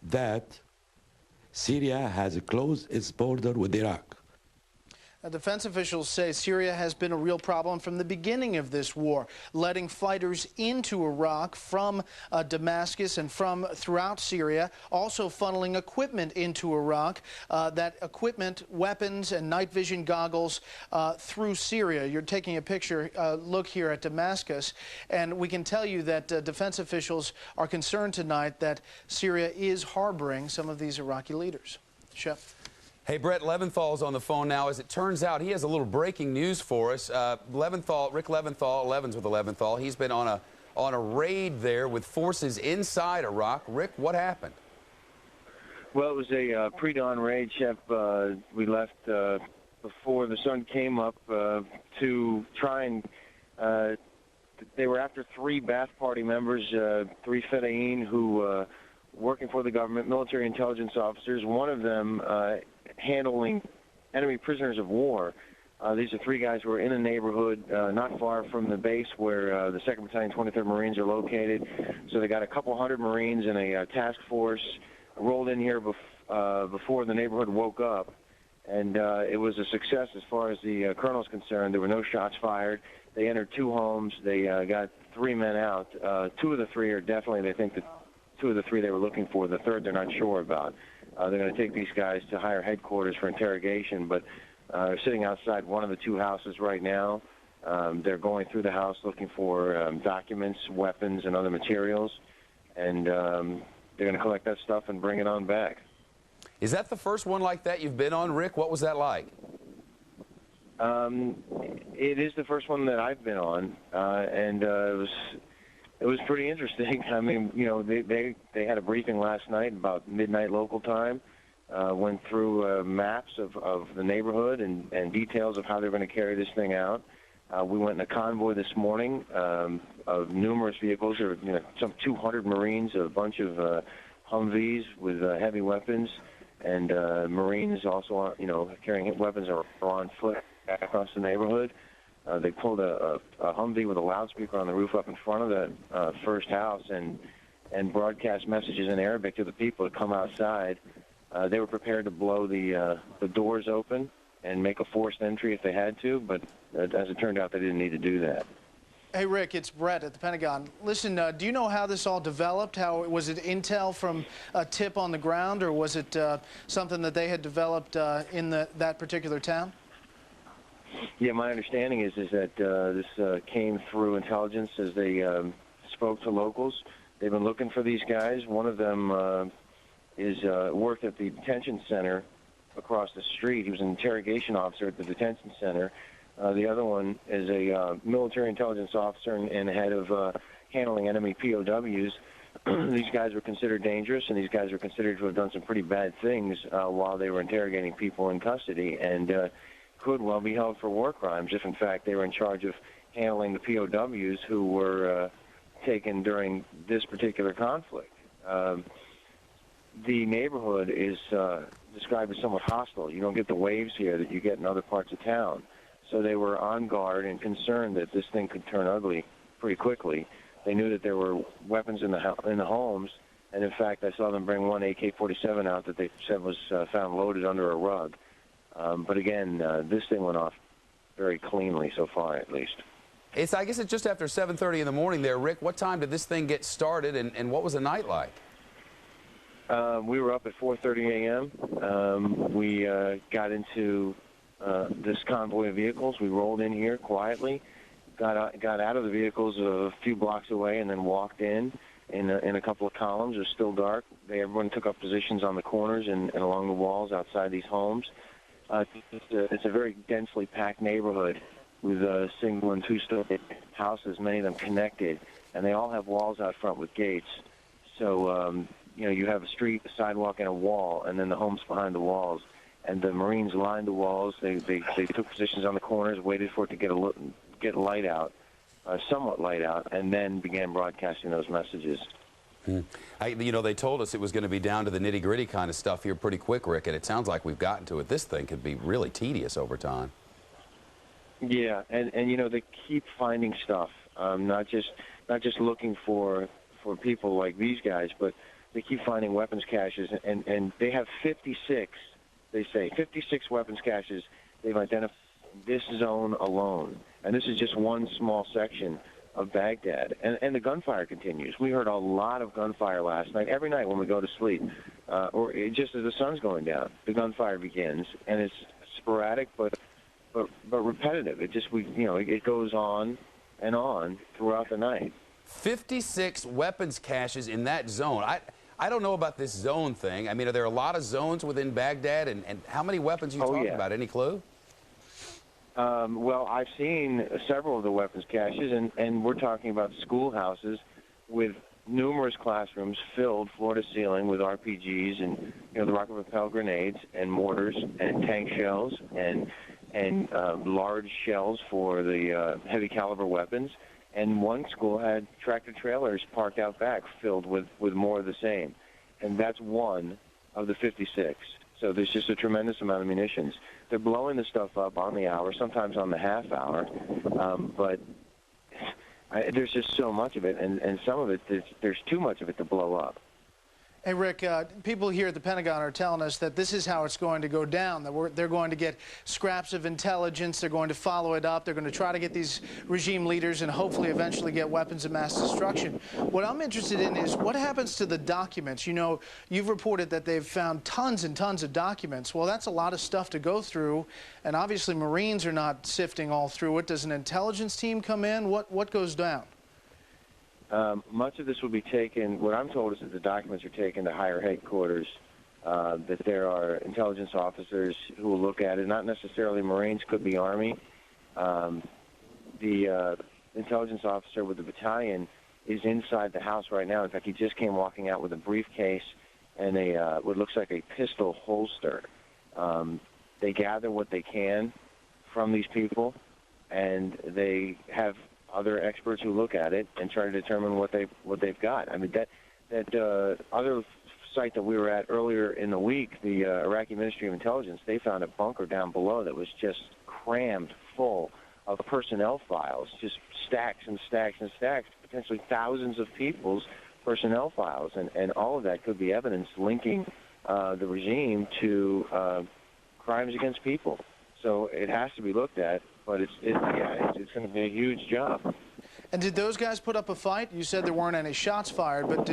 that Syria has closed its border with Iraq. Defense officials say Syria has been a real problem from the beginning of this war, letting fighters into Iraq from Damascus and from throughout Syria, also funneling equipment into Iraq, that equipment, weapons, and night vision goggles through Syria. You're taking a picture, look here at Damascus, and we can tell you that defense officials are concerned tonight that Syria is harboring some of these Iraqi leaders. Chef. Hey, Brett Leventhal's on the phone now. As it turns out, he has a little breaking news for us. Rick Leventhal, Levens with the Leventhal, he's been on a raid there with forces inside Iraq. Rick, what happened? Well, it was a pre-dawn raid, Chef. We left before the sun came up to try and they were after 3 Ba'ath Party members, 3 Fedayeen who working for the government, military intelligence officers, one of them handling enemy prisoners of war. These are three guys who are in a neighborhood not far from the base where the 2nd Battalion, 23rd Marines are located. So they got a couple hundred Marines and a task force rolled in here before the neighborhood woke up. And it was a success as far as the colonel's concerned. There were no shots fired. They entered 2 homes. They got 3 men out. 2 of the 3 are definitely, they think that 2 of the 3 they were looking for. The 3rd they're not sure about. They're going to take these guys to higher headquarters for interrogation, but they're sitting outside one of the 2 houses right now. They're going through the house looking for documents, weapons, and other materials, and they're going to collect that stuff and bring it on back. Is that the first one like that you've been on, Rick? What was that like? It is the first one that I've been on, and it was pretty interesting. I mean, you know, they had a briefing last night about midnight local time. Went through maps of the neighborhood and details of how they're going to carry this thing out. We went in a convoy this morning of numerous vehicles. There were, some 200 Marines, a bunch of Humvees with heavy weapons, and Marines also, carrying weapons are on foot across the neighborhood. They pulled a Humvee with a loudspeaker on the roof up in front of the first house and broadcast messages in Arabic to the people to come outside. They were prepared to blow the doors open and make a forced entry if they had to, but as it turned out, they didn't need to do that. Hey, Rick, it's Brett at the Pentagon. Listen, do you know how this all developed? Was it intel from a tip on the ground, or was it something that they had developed in that particular town? Yeah, my understanding is that this came through intelligence as they spoke to locals. They've been looking for these guys. One of them worked at the detention center across the street. He was an interrogation officer at the detention center. The other one is a military intelligence officer and head of handling enemy POWs. These guys were considered dangerous, and these guys were considered to have done some pretty bad things while they were interrogating people in custody, and could well be held for war crimes if, in fact, they were in charge of handling the POWs who were taken during this particular conflict. The neighborhood is described as somewhat hostile. You don't get the waves here that you get in other parts of town. So they were on guard and concerned that this thing could turn ugly pretty quickly. They knew that there were weapons in the homes, and in fact, I saw them bring one AK-47 out that they said was found loaded under a rug. But again, this thing went off very cleanly so far, at least. I guess it's just after 7:30 in the morning there, Rick. What time did this thing get started, and what was the night like? We were up at 4:30 a.m. We got into this convoy of vehicles. We rolled in here quietly, got out of the vehicles a few blocks away, and then walked in a couple of columns. It was still dark. Everyone took up positions on the corners and along the walls outside these homes. It's a very densely packed neighborhood with single and two-story houses, many of them connected, and they all have walls out front with gates. So, you have a street, a sidewalk, and a wall, and then the homes behind the walls. And the Marines lined the walls. They took positions on the corners, waited for it to get light out, somewhat light out, and then began broadcasting those messages. They told us it was going to be down to the nitty-gritty kind of stuff here pretty quick, Rick, and it sounds like we've gotten to it. This thing could be really tedious over time. Yeah, and they keep finding stuff, not just looking for people like these guys, but they keep finding weapons caches, and they have 56. They say 56 weapons caches they've identified this zone alone, and this is just one small section of Baghdad, and the gunfire continues. We heard a lot of gunfire last night. Every night when we go to sleep, or just as the sun's going down, the gunfire begins, and it's sporadic but repetitive. It goes on and on throughout the night. 56 weapons caches in that zone. I don't know about this zone thing. I mean, are there a lot of zones within Baghdad, and how many weapons are you talking about? Any clue? Well, I've seen several of the weapons caches, and we're talking about schoolhouses with numerous classrooms filled floor to ceiling with RPGs and the rocket-propelled grenades and mortars and tank shells and large shells for the heavy caliber weapons. And one school had tractor trailers parked out back filled with more of the same. And that's one of the 56. So there's just a tremendous amount of munitions. They're blowing the stuff up on the hour, sometimes on the half hour, but there's just so much of it, and some of it, there's too much of it to blow up. Hey, Rick, people here at the Pentagon are telling us that this is how it's going to go down, that they're going to get scraps of intelligence, they're going to follow it up, they're going to try to get these regime leaders and hopefully eventually get weapons of mass destruction. What I'm interested in is what happens to the documents. You know, you've reported that they've found tons and tons of documents. Well, that's a lot of stuff to go through, and obviously Marines are not sifting all through it. Does an intelligence team come in? What goes down? Much of this will be taken, what I'm told is that the documents are taken to higher headquarters, that there are intelligence officers who will look at it, not necessarily Marines, could be Army. The intelligence officer with the battalion is inside the house right now. In fact, he just came walking out with a briefcase and what looks like a pistol holster. They gather what they can from these people, and they have other experts who look at it and try to determine what they've got. I mean, that other site that we were at earlier in the week, the Iraqi Ministry of Intelligence, they found a bunker down below that was just crammed full of personnel files, just stacks and stacks and stacks, potentially thousands of people's personnel files, and all of that could be evidence linking the regime to crimes against people. So it has to be looked at. But it's going to be a huge job. And did those guys put up a fight? You said there weren't any shots fired, but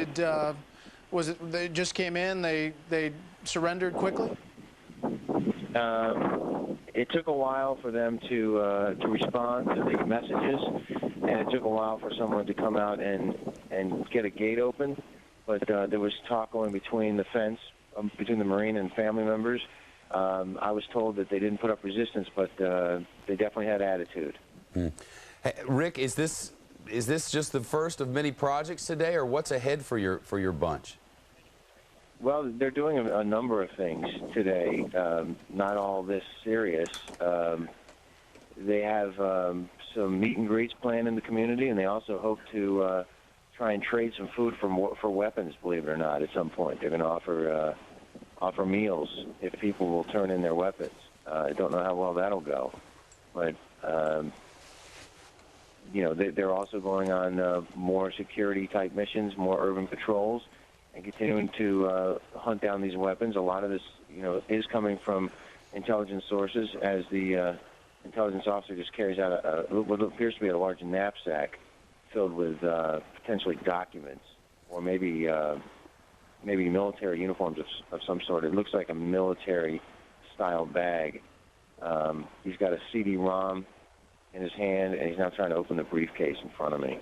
was it they just came in? They surrendered quickly? It took a while for them to respond to the messages, and it took a while for someone to come out and get a gate open. But there was talk going between the fence, between the Marine and family members. I was told that they didn't put up resistance, but they definitely had attitude. Hey, Rick, is this just the first of many projects today, or what's ahead for your bunch? Well, they're doing a number of things today. Not all this serious. They have some meet and greets planned in the community, and they also hope to try and trade some food for weapons. Believe it or not, at some point they're going to offer meals if people will turn in their weapons. I don't know how well that'll go, but you know, they're also going on more security-type missions, more urban patrols, and continuing to hunt down these weapons. A lot of this, you know, is coming from intelligence sources, as the intelligence officer just carries out what appears to be a large knapsack filled with potentially documents, or maybe military uniforms of some sort. It looks like a military-style bag. He's got a CD-ROM in his hand, and he's now trying to open the briefcase in front of me.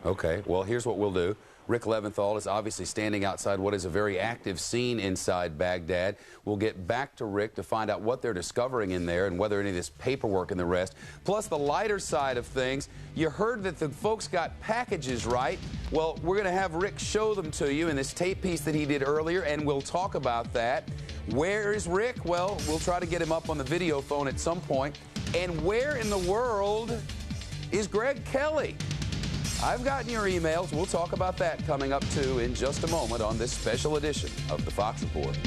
Okay, well, here's what we'll do. Rick Leventhal is obviously standing outside what is a very active scene inside Baghdad. We'll get back to Rick to find out what they're discovering in there and whether any of this paperwork and the rest. Plus, the lighter side of things, you heard that the folks got packages, right? Well, we're going to have Rick show them to you in this tape piece that he did earlier, and we'll talk about that. Where is Rick? Well, we'll try to get him up on the video phone at some point. And where in the world is Greg Kelly? I've gotten your emails. We'll talk about that coming up, too, in just a moment on this special edition of the Fox Report.